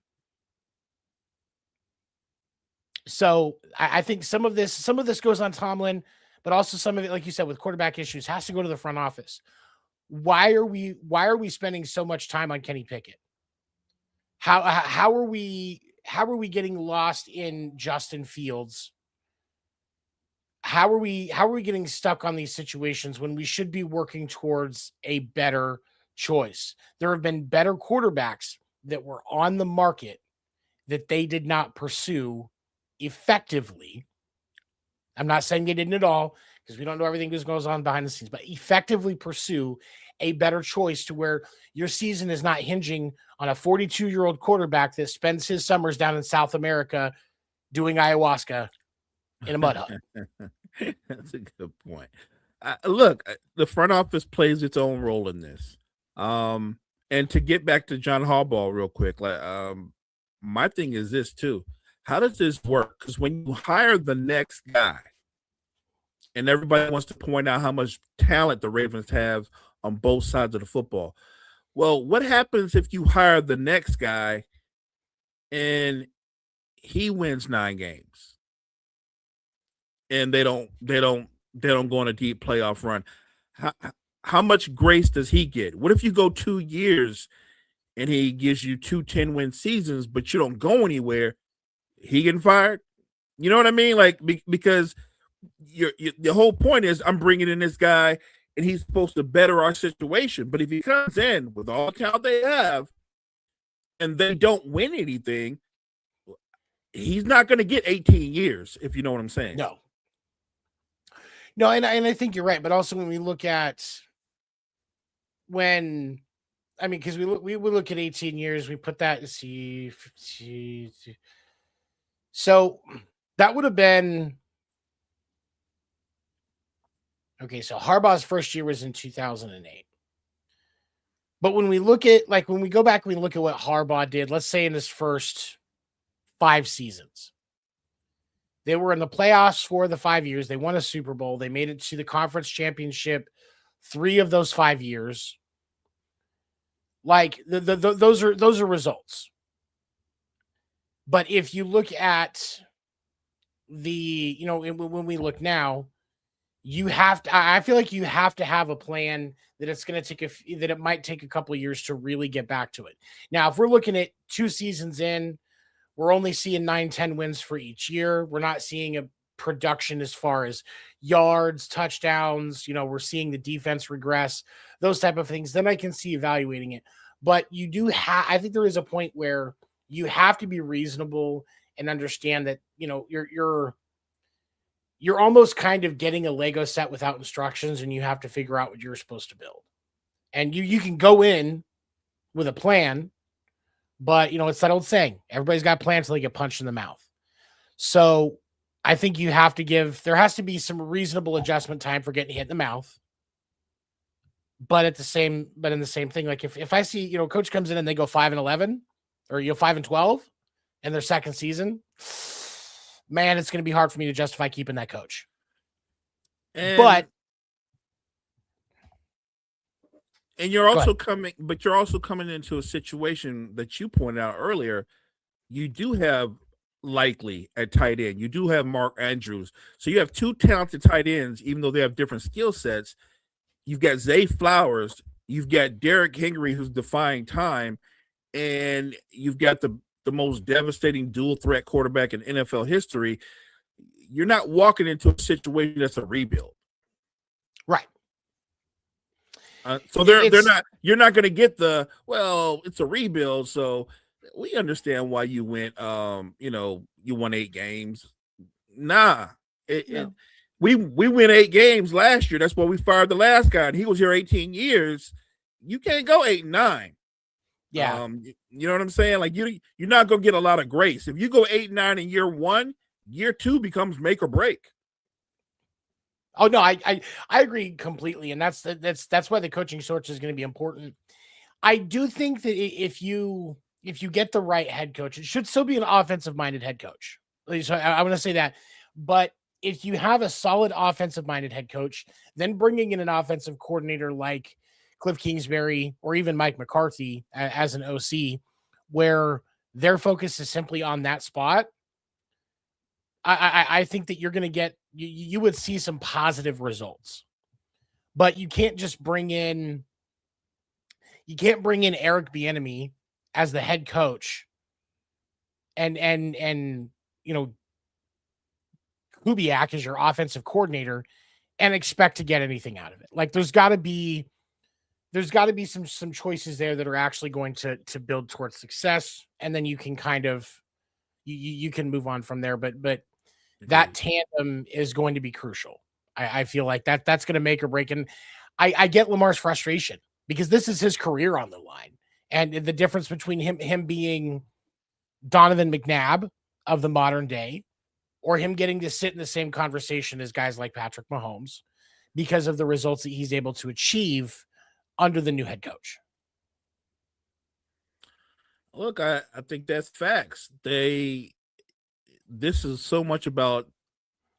So I think some of this goes on Tomlin, but also some of it, like you said, with quarterback issues, has to go to the front office. Why are we spending so much time on Kenny Pickett? How are we getting lost in Justin Fields? How are we getting stuck on these situations when we should be working towards a better choice? There have been better quarterbacks that were on the market that they did not pursue effectively. I'm not saying they didn't at all because we don't know everything that goes on behind the scenes, but effectively pursue a better choice to where your season is not hinging on a 42-year-old quarterback that spends his summers down in South America doing ayahuasca in a mud hut. That's a good point. Look, the front office plays its own role in this. And to get back to John Harbaugh real quick, my thing is this too. How does this work? Because when you hire the next guy, and everybody wants to point out how much talent the Ravens have on both sides of the football. Well, what happens if you hire the next guy and he wins 9 games and they don't go on a deep playoff run? How much grace does he get? What if you go 2 years and he gives you 2 10-win seasons, but you don't go anywhere? He getting fired? You know what I mean? Like, because the whole point is I'm bringing in this guy and he's supposed to better our situation. But if he comes in with all the talent they have and they don't win anything, he's not going to get 18 years, if you know what I'm saying. No, and I think you're right. But also when we look at because we look at 18 years, we put that to see. So that would have been okay. So Harbaugh's first year was in 2008. But when we look at when we go back, we look at what Harbaugh did, let's say in his first 5 seasons. They were in the playoffs for the 5 years. They won a Super Bowl. They made it to the conference championship 3 of those 5 years. Those are results. But if you look at when we look now, I feel like you have to have a plan that it's going to that it might take a couple of years to really get back to it. Now, if we're looking at 2 seasons in, we're only seeing 9-10 wins for each year. We're not seeing a production as far as yards, touchdowns. We're seeing the defense regress, those type of things. Then I can see evaluating it. But you do I think there is a point where you have to be reasonable and understand that, you're almost kind of getting a Lego set without instructions, and you have to figure out what you're supposed to build. And you can go in with a plan, but it's that old saying, everybody's got plans until they get punched in the mouth. So I think there has to be some reasonable adjustment time for getting hit in the mouth. But in the same thing, like if I see, coach comes in and they go 5-11 or 5-12 in their second season, man, it's going to be hard for me to justify keeping that coach. And you're also you're also coming into a situation that you pointed out earlier. You do have Likely at tight end. You do have Mark Andrews. So you have two talented tight ends, even though they have different skill sets. You've got Zay Flowers. You've got Derrick Henry, who's defying time. And you've got the most devastating dual threat quarterback in NFL history. You're not walking into a situation that's a rebuild. Right. So they're not. You're not going to get it's a rebuild, so we understand why you went. You won 8 games. Nah, we win 8 games last year. That's why we fired the last guy, and he was here 18 years. You can't go 8-9. Yeah, you know what I'm saying? Like you're not going to get a lot of grace if you go 8-9 in year 1. Year 2 becomes make or break. Oh no, I agree completely, and that's why the coaching search is going to be important. I do think that if you get the right head coach, it should still be an offensive minded head coach. So I want to say that, but if you have a solid offensive minded head coach, then bringing in an offensive coordinator like Cliff Kingsbury or even Mike McCarthy as an OC, where their focus is simply on that spot, I think that you're going to get, you would see some positive results, but you can't just bring in Eric Bieniemy as the head coach and Kubiak as your offensive coordinator and expect to get anything out of it. Like there's got to be some choices there that are actually going to build towards success, and then you can kind of you can move on from there. But that tandem is going to be crucial. I feel like that's going to make or break. And I get Lamar's frustration because this is his career on the line. And the difference between him being Donovan McNabb of the modern day or him getting to sit in the same conversation as guys like Patrick Mahomes because of the results that he's able to achieve under the new head coach. Look, I think that's facts. This is so much about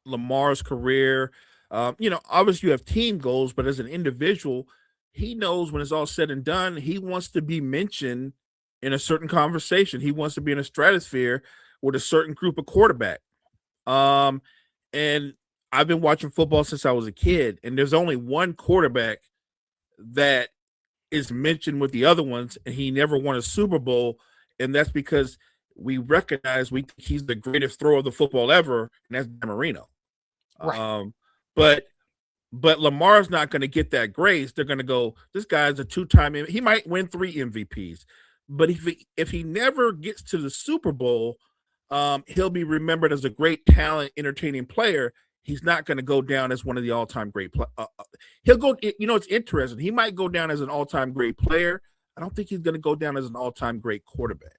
Lamar's career. Obviously you have team goals, but as an individual, he knows when it's all said and done, he wants to be mentioned in a certain conversation. He wants to be in a stratosphere with a certain group of quarterback. And I've been watching football since I was a kid, and there's only one quarterback that is mentioned with the other ones, and he never won a Super Bowl, and that's because we recognize we think he's the greatest thrower of the football ever, and that's Dan Marino. Right. But Lamar's not going to get that grace. They're going to go, this guy's a 2-time. He might win 3 MVPs, but if he never gets to the Super Bowl, he'll be remembered as a great talent, entertaining player. He's not going to go down as one of the all-time great players. He'll go. It's interesting. He might go down as an all-time great player. I don't think he's going to go down as an all-time great quarterback.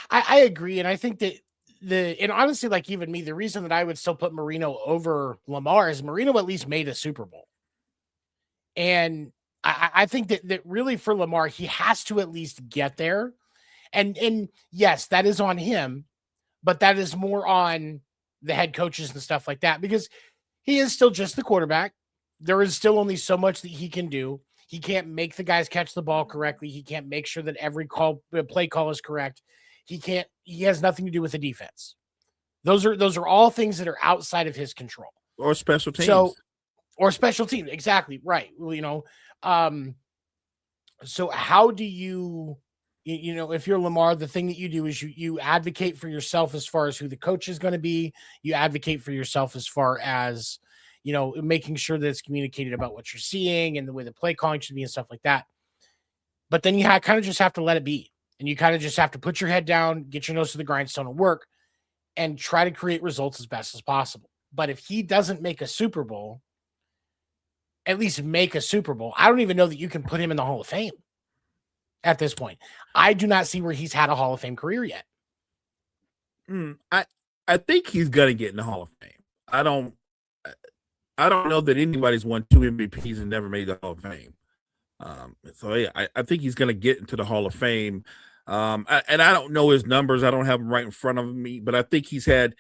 I agree, and I think that and honestly, like even me, the reason that I would still put Marino over Lamar is Marino at least made a Super Bowl. And I think that really for Lamar, he has to at least get there. And yes, that is on him, but that is more on the head coaches and stuff like that, because he is still just the quarterback. There is still only so much that he can do. He can't make the guys catch the ball correctly. He can't make sure that every play call is correct. He has nothing to do with the defense. Those are all things that are outside of his control. Or special teams. Or special teams. Exactly. Right. Well, so how do you if you're Lamar, the thing that you do is you advocate for yourself as far as who the coach is going to be. You advocate for yourself as far as, making sure that it's communicated about what you're seeing and the way the play calling should be and stuff like that. But then you kind of just have to let it be. And you kind of just have to put your head down, get your nose to the grindstone and work and try to create results as best as possible. But if he doesn't make a Super Bowl, at least make a Super Bowl, I don't even know that you can put him in the Hall of Fame at this point. I do not see where he's had a Hall of Fame career yet. I think he's going to get in the Hall of Fame. I don't know that anybody's won 2 MVPs and never made the Hall of Fame. So yeah, I think he's going to get into the Hall of Fame. And I don't know his numbers. I don't have them right in front of me, but I think he's had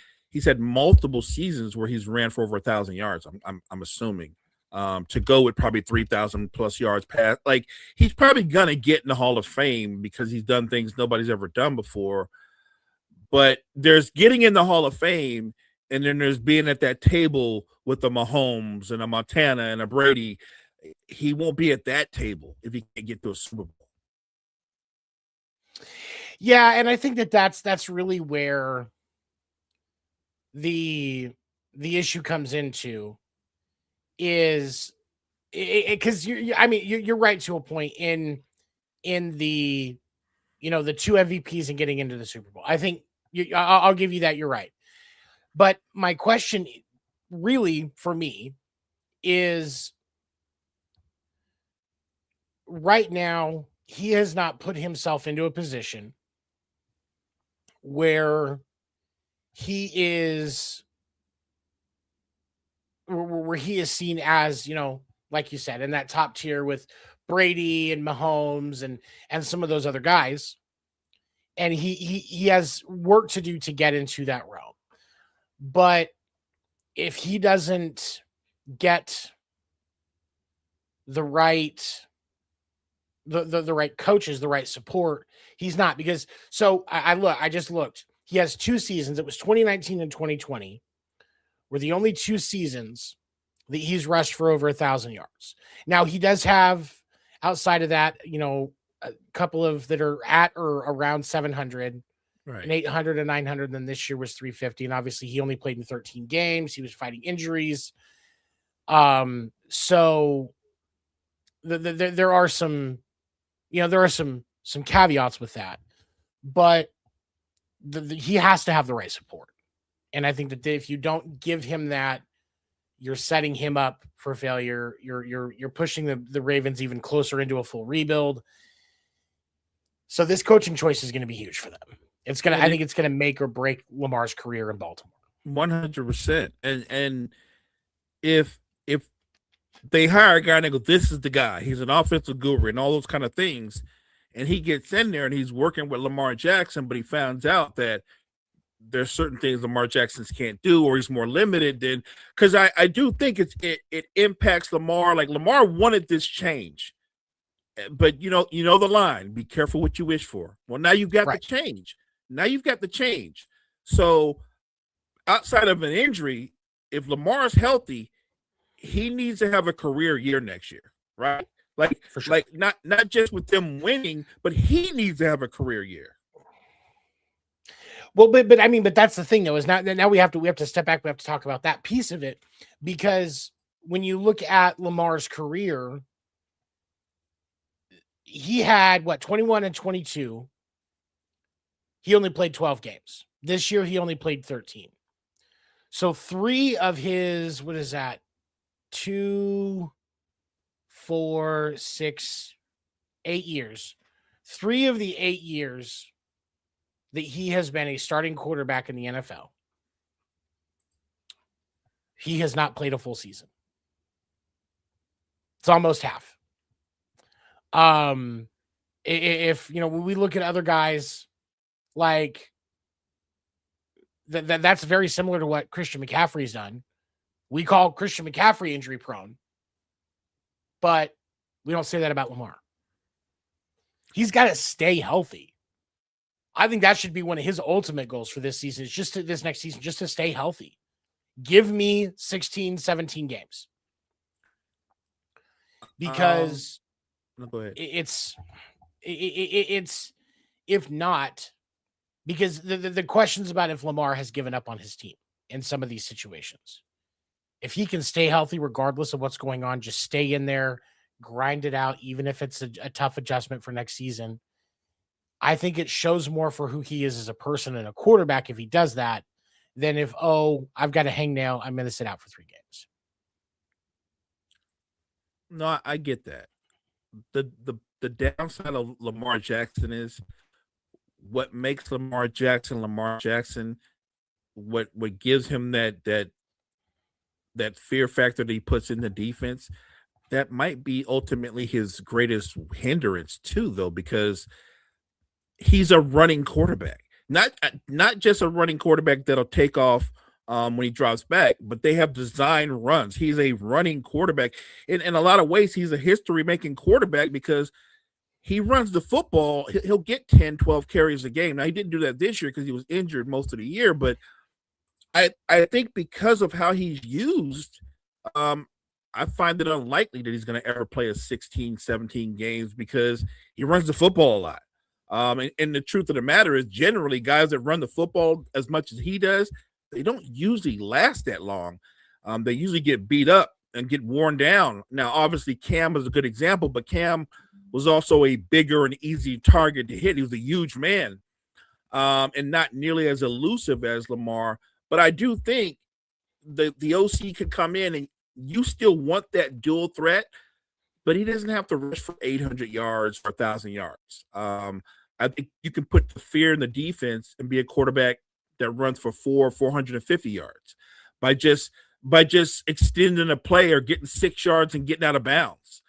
multiple seasons where he's ran for over 1,000 yards. I'm assuming to go with probably 3,000 plus yards past. Like he's probably gonna get in the Hall of Fame because he's done things nobody's ever done before. But there's getting in the Hall of Fame, and then there's being at that table with a Mahomes and a Montana and a Brady. He won't be at that table if he can't get to a Super Bowl. Yeah, and I think that's really where the issue comes into is because I mean you're right to a point in the the two MVPs and getting into the Super Bowl. I think I'll give you that. You're right, but my question really for me is right now he has not put himself into a position where he is where he is seen as, like you said, in that top tier with Brady and Mahomes and some of those other guys. And he has work to do to get into that realm. But if he doesn't get the right the right coaches, the right support, he's not. Because so I just looked. He has 2 seasons. It was 2019 and 2020 were the only 2 seasons that he's rushed for over 1,000 yards. Now he does have outside of that, a couple of that are at or around 700 Right. and 800 and 900. Then this year was 350. And obviously he only played in 13 games. He was fighting injuries. So there are some, there are some caveats with that, but he has to have the right support. And I think that if you don't give him that, you're setting him up for failure. You're pushing the Ravens even closer into a full rebuild. So this coaching choice is going to be huge for them. I think it's going to make or break Lamar's career in Baltimore. 100%. And if they hire a guy and they go, this is the guy, he's an offensive guru and all those kind of things, and he gets in there and he's working with Lamar Jackson, but he finds out that there's certain things Lamar Jackson's can't do, or he's more limited than, because I do think it impacts Lamar. Like Lamar wanted this change, but you know the line, be careful what you wish for. Well, now you've got the change. Now you've got the change. So outside of an injury, if Lamar's healthy, he needs to have a career year next year, right? Like, for sure. Like not just with them winning, but he needs to have a career year. Well, but I mean, but that's the thing though, is now we have to step back. We have to talk about that piece of it, because when you look at Lamar's career, he had 21 and 22. He only played 12 games. This year, he only played 13. So 3 of his, what is that? 2, 4, 6, 8 years. 3 of the 8 years that he has been a starting quarterback in the NFL, he has not played a full season. It's almost half. If when we look at other guys, like that's very similar to what Christian McCaffrey's done. We call Christian McCaffrey injury prone, but we don't say that about Lamar. He's got to stay healthy. I think that should be one of his ultimate goals for this season, is this next season, just to stay healthy. Give me 16, 17 games. Because go ahead. It's if not, because the questions about if Lamar has given up on his team in some of these situations. If he can stay healthy regardless of what's going on, just stay in there, grind it out, even if it's a tough adjustment for next season. I think it shows more for who he is as a person and a quarterback if he does that, than if, I've got a hangnail, I'm going to sit out for 3 games. No, I get that. The downside of Lamar Jackson is what makes Lamar Jackson, what gives him that that fear factor that he puts in the defense, that might be ultimately his greatest hindrance too, though, because he's a running quarterback, not just a running quarterback that'll take off when he drops back, but they have designed runs. He's a running quarterback. In a lot of ways, he's a history making quarterback because he runs the football. He'll get 10, 12 carries a game. Now, he didn't do that this year because he was injured most of the year, but I think because of how he's used, um, I find it unlikely that he's going to ever play a 16, 17 games because he runs the football a lot. And the truth of the matter is, generally, guys that run the football as much as he does, they don't usually last that long. They usually get beat up and get worn down. Now, obviously, Cam is a good example, but Cam was also a bigger and easy target to hit. He was a huge man, and not nearly as elusive as Lamar. But I do think the OC could come in and you still want that dual threat, but he doesn't have to rush for 800 yards or 1,000 yards. I think you can put the fear in the defense and be a quarterback that runs for 450 yards by just extending a play or getting 6 yards and getting out of bounds.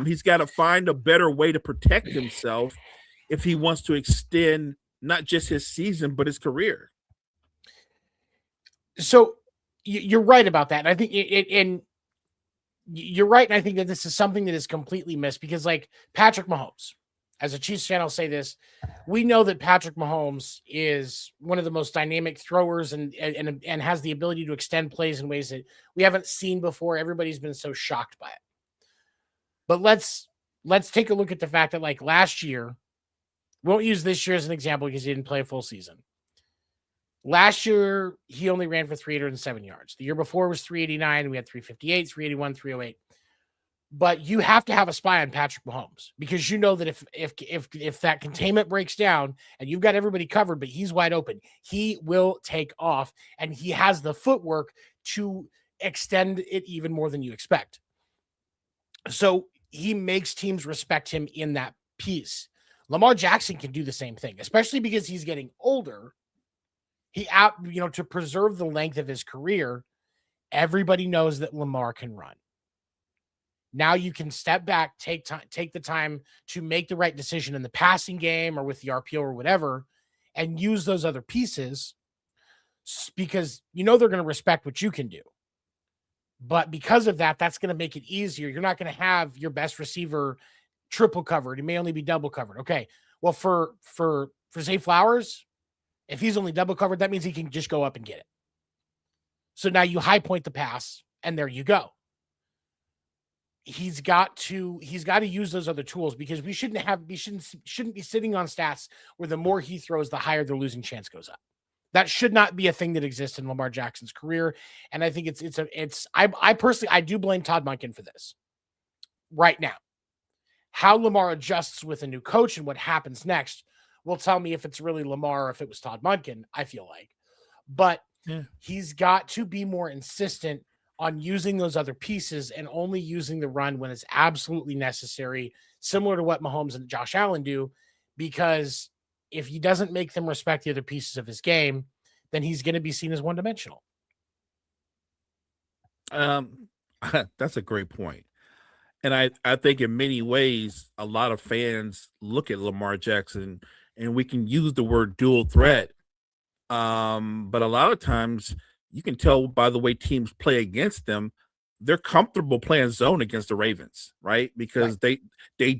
He's got to find a better way to protect himself if he wants to extend not just his season but his career. So you're right about that. And I think and you're right. And I think that this is something that is completely missed because, like, Patrick Mahomes, as a Chiefs fan, I'll say this: we know that Patrick Mahomes is one of the most dynamic throwers and has the ability to extend plays in ways that we haven't seen before. Everybody's been so shocked by it. But let's take a look at the fact that, like, last year, we won't use this year as an example because he didn't play a full season. Last year, he only ran for 307 yards. The year before was 389. We had 358, 381, 308. But you have to have a spy on Patrick Mahomes because you know that if that containment breaks down and you've got everybody covered, but he's wide open, he will take off, and he has the footwork to extend it even more than you expect. So he makes teams respect him in that piece. Lamar Jackson can do the same thing, especially because he's getting older. To preserve the length of his career, everybody knows that Lamar can run. Now you can step back, take the time to make the right decision in the passing game or with the RPO or whatever, and use those other pieces because they're going to respect what you can do. But because of that, that's going to make it easier. You're not going to have your best receiver triple covered. He may only be double covered. Okay. Well, for Zay Flowers, if he's only double covered, that means he can just go up and get it. So now you high point the pass, and there you go. He's got to use those other tools because we shouldn't be sitting on stats where the more he throws, the higher the losing chance goes up. That should not be a thing that exists in Lamar Jackson's career. And I think I personally, I do blame Todd Monken for this right now. How Lamar adjusts with a new coach and what happens next will tell me if it's really Lamar or if it was Todd Monken, I feel like. But he's got to be more insistent on using those other pieces and only using the run when it's absolutely necessary, similar to what Mahomes and Josh Allen do, because if he doesn't make them respect the other pieces of his game, then he's going to be seen as one-dimensional. That's a great point. And I think in many ways, a lot of fans look at Lamar Jackson, and we can use the word dual threat. But a lot of times you can tell by the way teams play against them, they're comfortable playing zone against the Ravens, right? Because they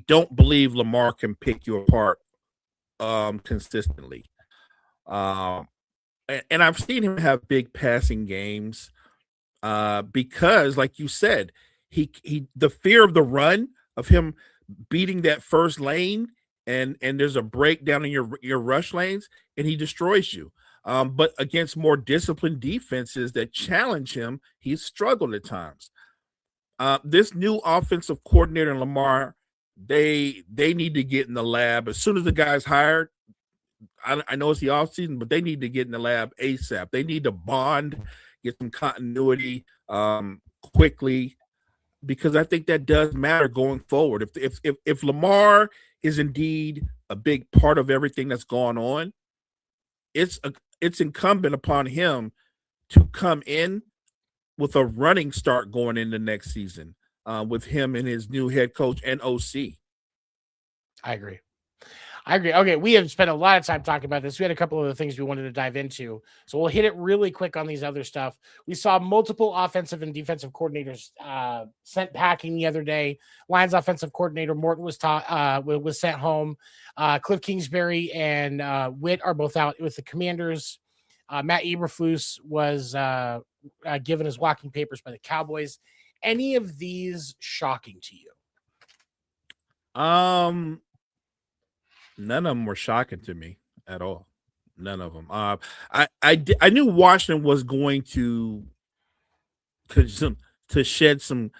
don't believe Lamar can pick you apart consistently. And I've seen him have big passing games because, like you said, he the fear of the run of him beating that first lane and there's a breakdown in your rush lanes and he destroys you. But against more disciplined defenses that challenge him, he's struggled at times. This new offensive coordinator in Lamar, they need to get in the lab as soon as the guy's hired. I know it's the offseason, but they need to get in the lab ASAP. They need to bond, get some continuity quickly, because I think that does matter going forward. If Lamar is indeed a big part of everything that's going on, it's incumbent upon him to come in with a running start going into next season with him and his new head coach and OC. I agree. I agree. Okay, we have spent a lot of time talking about this. We had a couple of the things we wanted to dive into, so we'll hit it really quick on these other stuff. We saw multiple offensive and defensive coordinators sent packing the other day. Lions offensive coordinator Morton was sent home. Cliff Kingsbury and Witt are both out with the Commanders. Matt Eberflus was given his walking papers by the Cowboys. Any of these shocking to you? None of them were shocking to me at all. None of them. I knew Washington was going to shed some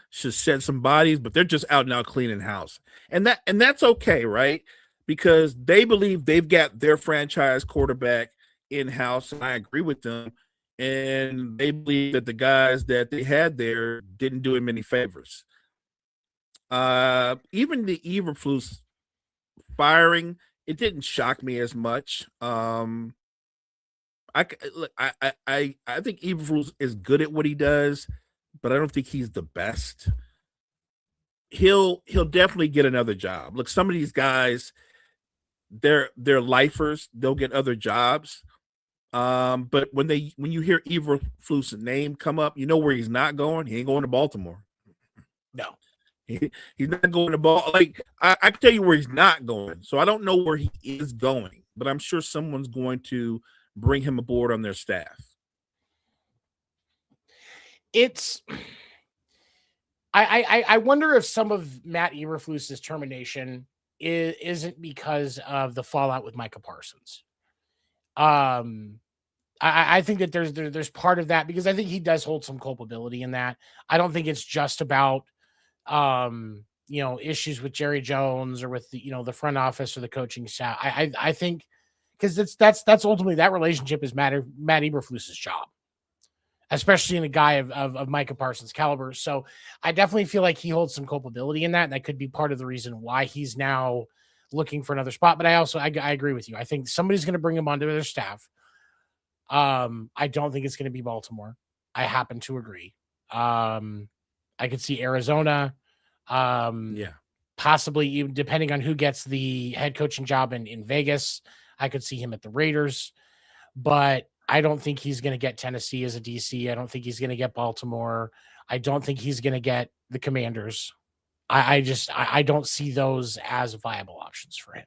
bodies, but they're just out now cleaning house, and that's okay, right? Because they believe they've got their franchise quarterback in house, and I agree with them. And they believe that the guys that they had there didn't do him any favors. Even the Eberflus firing, it didn't shock me as much. I think Eberflus is good at what he does, but I don't think he's the best. He'll definitely get another job. Look, some of these guys, they're lifers. They'll get other jobs. But when you hear Eberflus' name come up, you know where he's not going. He ain't going to Baltimore. No. He's not going to ball. Like I can tell you where he's not going. So I don't know where he is going, but I'm sure someone's going to bring him aboard on their staff. I wonder if some of Matt Eberflus's termination isn't because of the fallout with Micah Parsons. I think that there's part of that because I think he does hold some culpability in that. I don't think it's just about issues with Jerry Jones or with the front office or the coaching staff. I think because that's ultimately that relationship is Matt Eberflus's job, especially in a guy of Micah Parsons' caliber. So I definitely feel like he holds some culpability in that, and that could be part of the reason why he's now looking for another spot. But I agree with you. I think somebody's going to bring him onto their staff. I don't think it's going to be Baltimore. I happen to agree. I could see Arizona. Possibly even depending on who gets the head coaching job in Vegas. I could see him at the Raiders, but I don't think he's going to get Tennessee as a DC. I don't think he's going to get Baltimore. I don't think he's going to get the Commanders. I don't see those as viable options for him.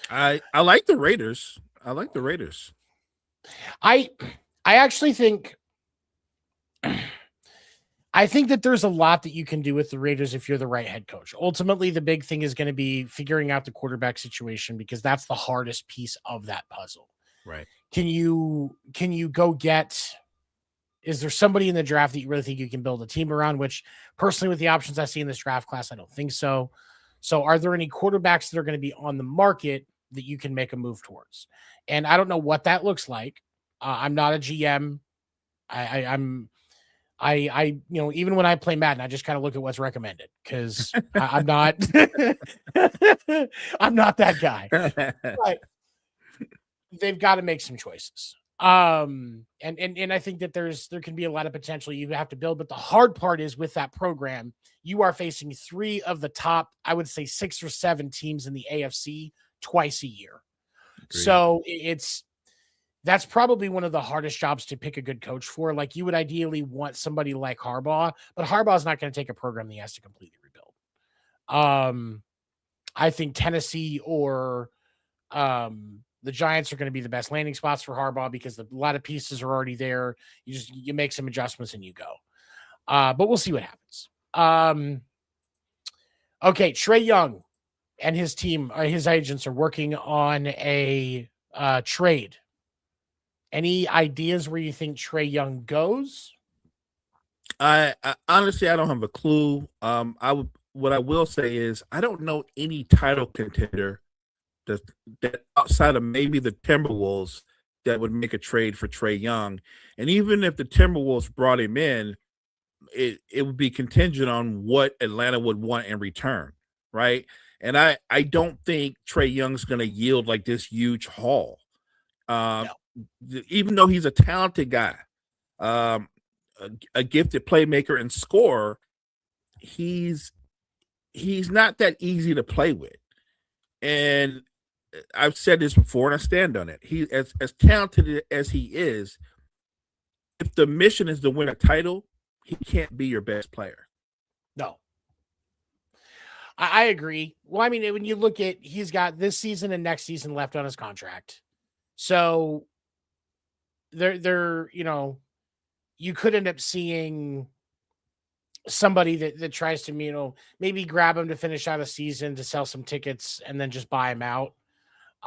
I like the Raiders. I actually think that there's a lot that you can do with the Raiders if you're the right head coach. Ultimately, the big thing is going to be figuring out the quarterback situation because that's the hardest piece of that puzzle. Right. Can you go get, is there somebody in the draft that you really think you can build a team around? Which personally, with the options I see in this draft class, I don't think so. So are there any quarterbacks that are going to be on the market that you can make a move towards? And I don't know what that looks like. I'm not a GM. I'm even when I play Madden, I just kind of look at what's recommended because I'm not, I'm not that guy. But they've got to make some choices. And I think that there can be a lot of potential you have to build, but the hard part is with that program, you are facing three of the top, I would say 6 or 7 teams in the AFC twice a year. Agreed. So that's probably one of the hardest jobs to pick a good coach for. Like you would ideally want somebody like Harbaugh, but Harbaugh's not going to take a program that he has to completely rebuild. I think Tennessee or the Giants are going to be the best landing spots for Harbaugh because a lot of pieces are already there. You make some adjustments and you go. But we'll see what happens. Okay, Trey Young and his team, his agents are working on a trade. Any ideas where you think Trey Young goes? I honestly, I don't have a clue. What I will say is I don't know any title contender that outside of maybe the Timberwolves that would make a trade for Trey Young. And even if the Timberwolves brought him in, it would be contingent on what Atlanta would want in return, right? And I don't think Trey Young's going to yield like this huge haul. No. Even though he's a talented guy, a gifted playmaker and scorer, he's not that easy to play with. And I've said this before, and I stand on it. He as talented as he is, if the mission is to win a title, he can't be your best player. No, I agree. Well, I mean, when you look at, he's got this season and next season left on his contract, so you know, you could end up seeing somebody that tries to, you know, maybe grab him to finish out a season to sell some tickets and then just buy him out.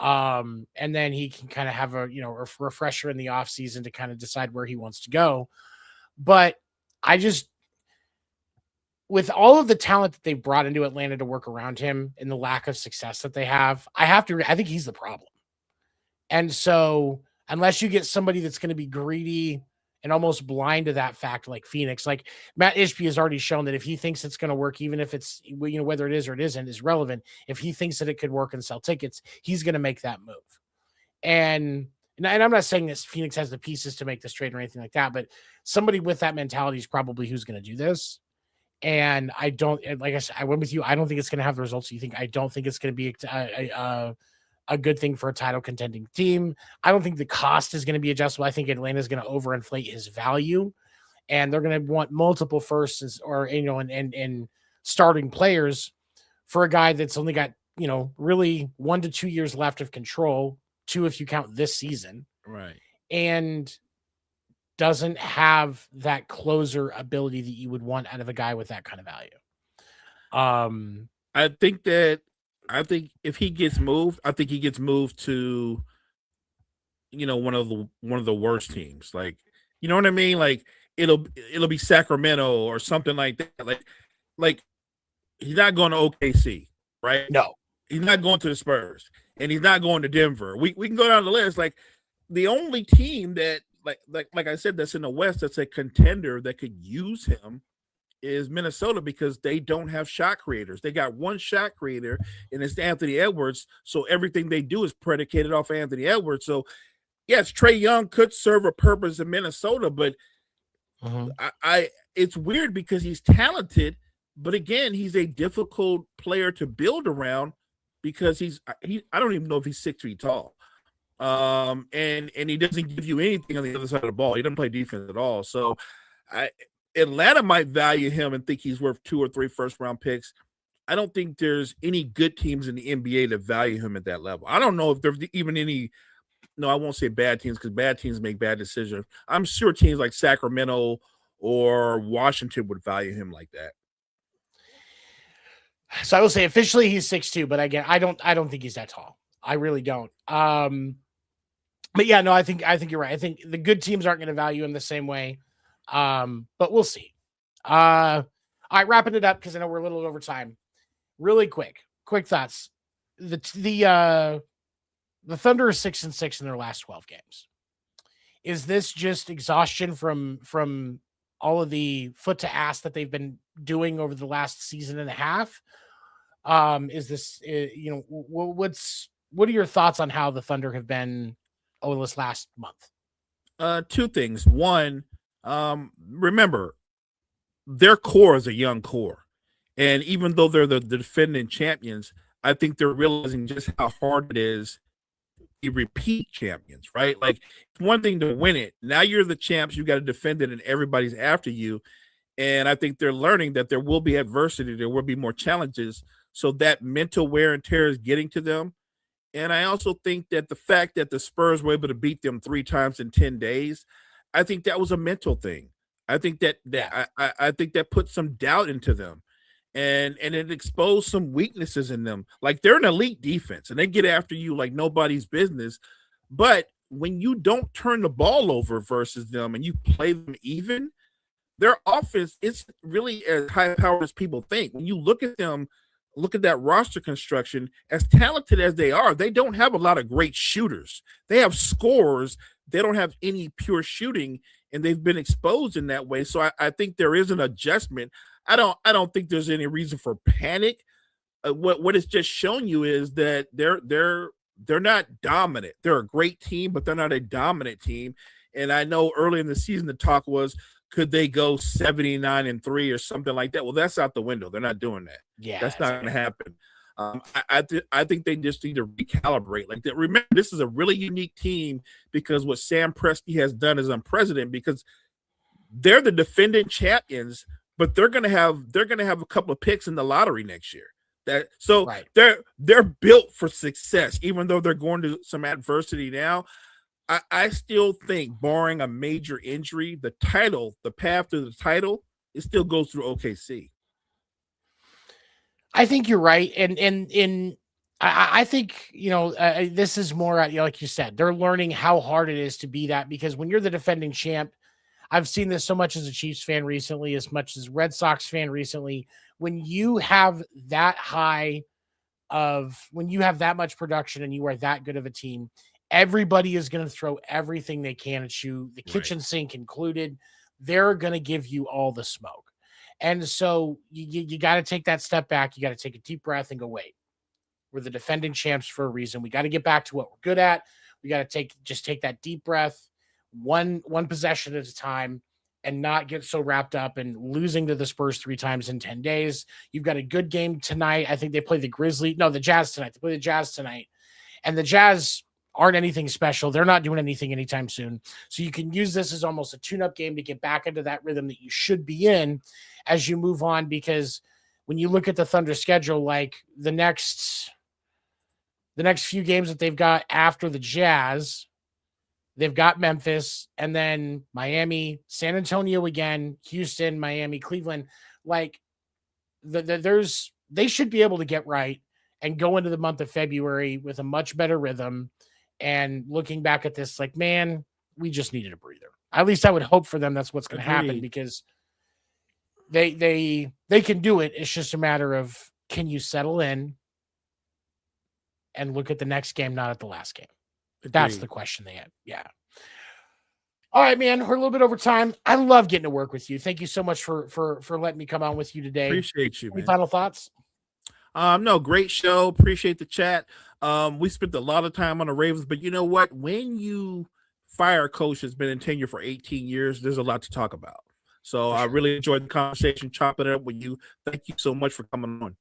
And then he can kind of have a, you know, a refresher in the off season to kind of decide where he wants to go. But I just, with all of the talent that they've brought into Atlanta to work around him and the lack of success that they have, I think he's the problem. And so unless you get somebody that's going to be greedy and almost blind to that fact, like Phoenix, like Matt Ishbia has already shown that if he thinks it's going to work, even if it's, you know, whether it is or it isn't, is relevant. If he thinks that it could work and sell tickets, he's going to make that move. And I'm not saying this Phoenix has the pieces to make this trade or anything like that, but somebody with that mentality is probably who's going to do this. And I don't, like I said, I went with you. I don't think it's going to have the results you think. I don't think it's going to be a good thing for a title contending team. I don't think the cost is going to be adjustable. I think Atlanta is going to overinflate his value, and they're going to want multiple firsts or, you know, and starting players for a guy that's only got, you know, really 1 to 2 years left of control, 2 if you count this season, right? And doesn't have that closer ability that you would want out of a guy with that kind of value. I think if he gets moved, I think he gets moved to, you know, one of the worst teams. Like, you know what I mean? Like it'll be Sacramento or something like that. Like he's not going to OKC, right? No. He's not going to the Spurs, and he's not going to Denver. We can go down the list. Like the only team that like I said, that's in the West, that's a contender that could use him is Minnesota, because they don't have shot creators. They got one shot creator, and it's Anthony Edwards. So everything they do is predicated off Anthony Edwards. So yes, Trae Young could serve a purpose in Minnesota, but I it's weird because he's talented, but again, he's a difficult player to build around because I don't even know if he's 6 feet tall. And he doesn't give you anything on the other side of the ball. He doesn't play defense at all. So Atlanta might value him and think he's worth 2 or 3 first-round picks. I don't think there's any good teams in the NBA that value him at that level. I don't know if there's even any. No, I won't say bad teams, because bad teams make bad decisions. I'm sure teams like Sacramento or Washington would value him like that. So I will say officially he's 6'2", but again, I don't think he's that tall. I really don't. But yeah, no, I think you're right. I think the good teams aren't going to value him the same way. But we'll see. All right, wrapping it up because I know we're a little over time. Really quick thoughts. The Thunder are 6-6 in their last 12 games. Is this just exhaustion from all of the foot to ass that they've been doing over the last season and a half? Is this, you know, what are your thoughts on how the Thunder have been over this last month? 2 things. One, remember, their core is a young core. And even though they're the defending champions, I think they're realizing just how hard it is to be repeat champions, right? Like, it's one thing to win it. Now you're the champs, you got to defend it, and everybody's after you. And I think they're learning that there will be adversity, there will be more challenges. So that mental wear and tear is getting to them. And I also think that the fact that the Spurs were able to beat them 3 times in 10 days, I think that was a mental thing. I think that I think that put some doubt into them, and it exposed some weaknesses in them. Like, they're an elite defense, and they get after you like nobody's business. But when you don't turn the ball over versus them and you play them even, their offense is really as high powered as people think. When you look at them, look at that roster construction, as talented as they are, they don't have a lot of great shooters. They have scorers. They don't have any pure shooting, and they've been exposed in that way. So I think there is an adjustment. I don't think there's any reason for panic. What it's just shown you is that they're not dominant. They're a great team, but they're not a dominant team. And I know early in the season the talk was, could they go 79-3 or something like that? Well, that's out the window. They're not doing that. Yeah, That's not going to happen. I think they just need to recalibrate. Like that. Remember, this is a really unique team because what Sam Presti has done is unprecedented. Because they're the defending champions, but they're gonna have a couple of picks in the lottery next year. right. They're built for success, even though they're going to some adversity now. I still think, barring a major injury, the path to the title, it still goes through OKC. I think you're right, and I think this is more like you said, they're learning how hard it is to be that, because when you're the defending champ, I've seen this so much as a Chiefs fan recently, as much as Red Sox fan recently. When you have that when you have that much production and you are that good of a team, everybody is going to throw everything they can at you, the kitchen sink included. They're going to give you all the smoke. And so you got to take that step back. You got to take a deep breath and go, wait, we're the defending champs for a reason. We got to get back to what we're good at. We got to take that deep breath, one possession at a time, and not get so wrapped up in losing to the Spurs 3 times in 10 days. You've got a good game tonight. I think they play the Jazz tonight. They play the Jazz tonight. And the Jazz aren't anything special. They're not doing anything anytime soon. So you can use this as almost a tune-up game to get back into that rhythm that you should be in as you move on, because when you look at the Thunder schedule, like the next few games that they've got after the Jazz, they've got Memphis and then Miami, San Antonio again, Houston, Miami, Cleveland. Like they should be able to get right and go into the month of February with a much better rhythm. And looking back at this, like, man, we just needed a breather. At least I would hope for them that's what's going to happen, because they can do it. It's just a matter of, can you settle in and look at the next game, not at the last game? Agreed. That's the question they had. Yeah. All right, man. We're a little bit over time. I love getting to work with you. Thank you so much for letting me come on with you today. Appreciate you, Any man. final thoughts? No, great show. Appreciate the chat. We spent a lot of time on the Ravens, but you know what? When you fire a coach that's been in tenure for 18 years, there's a lot to talk about. So I really enjoyed the conversation, chopping it up with you. Thank you so much for coming on.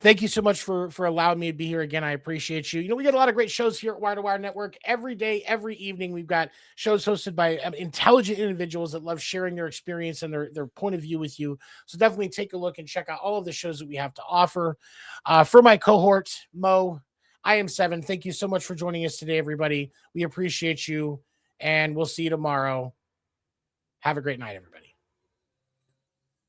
Thank you so much for allowing me to be here again. I appreciate you. We got a lot of great shows here at Wire to Wire Network. Every day, every evening, we've got shows hosted by intelligent individuals that love sharing their experience and their point of view with you. So definitely take a look and check out all of the shows that we have to offer. For my cohort, Mo, I am 7. Thank you so much for joining us today, everybody. We appreciate you, and we'll see you tomorrow. Have a great night, everybody.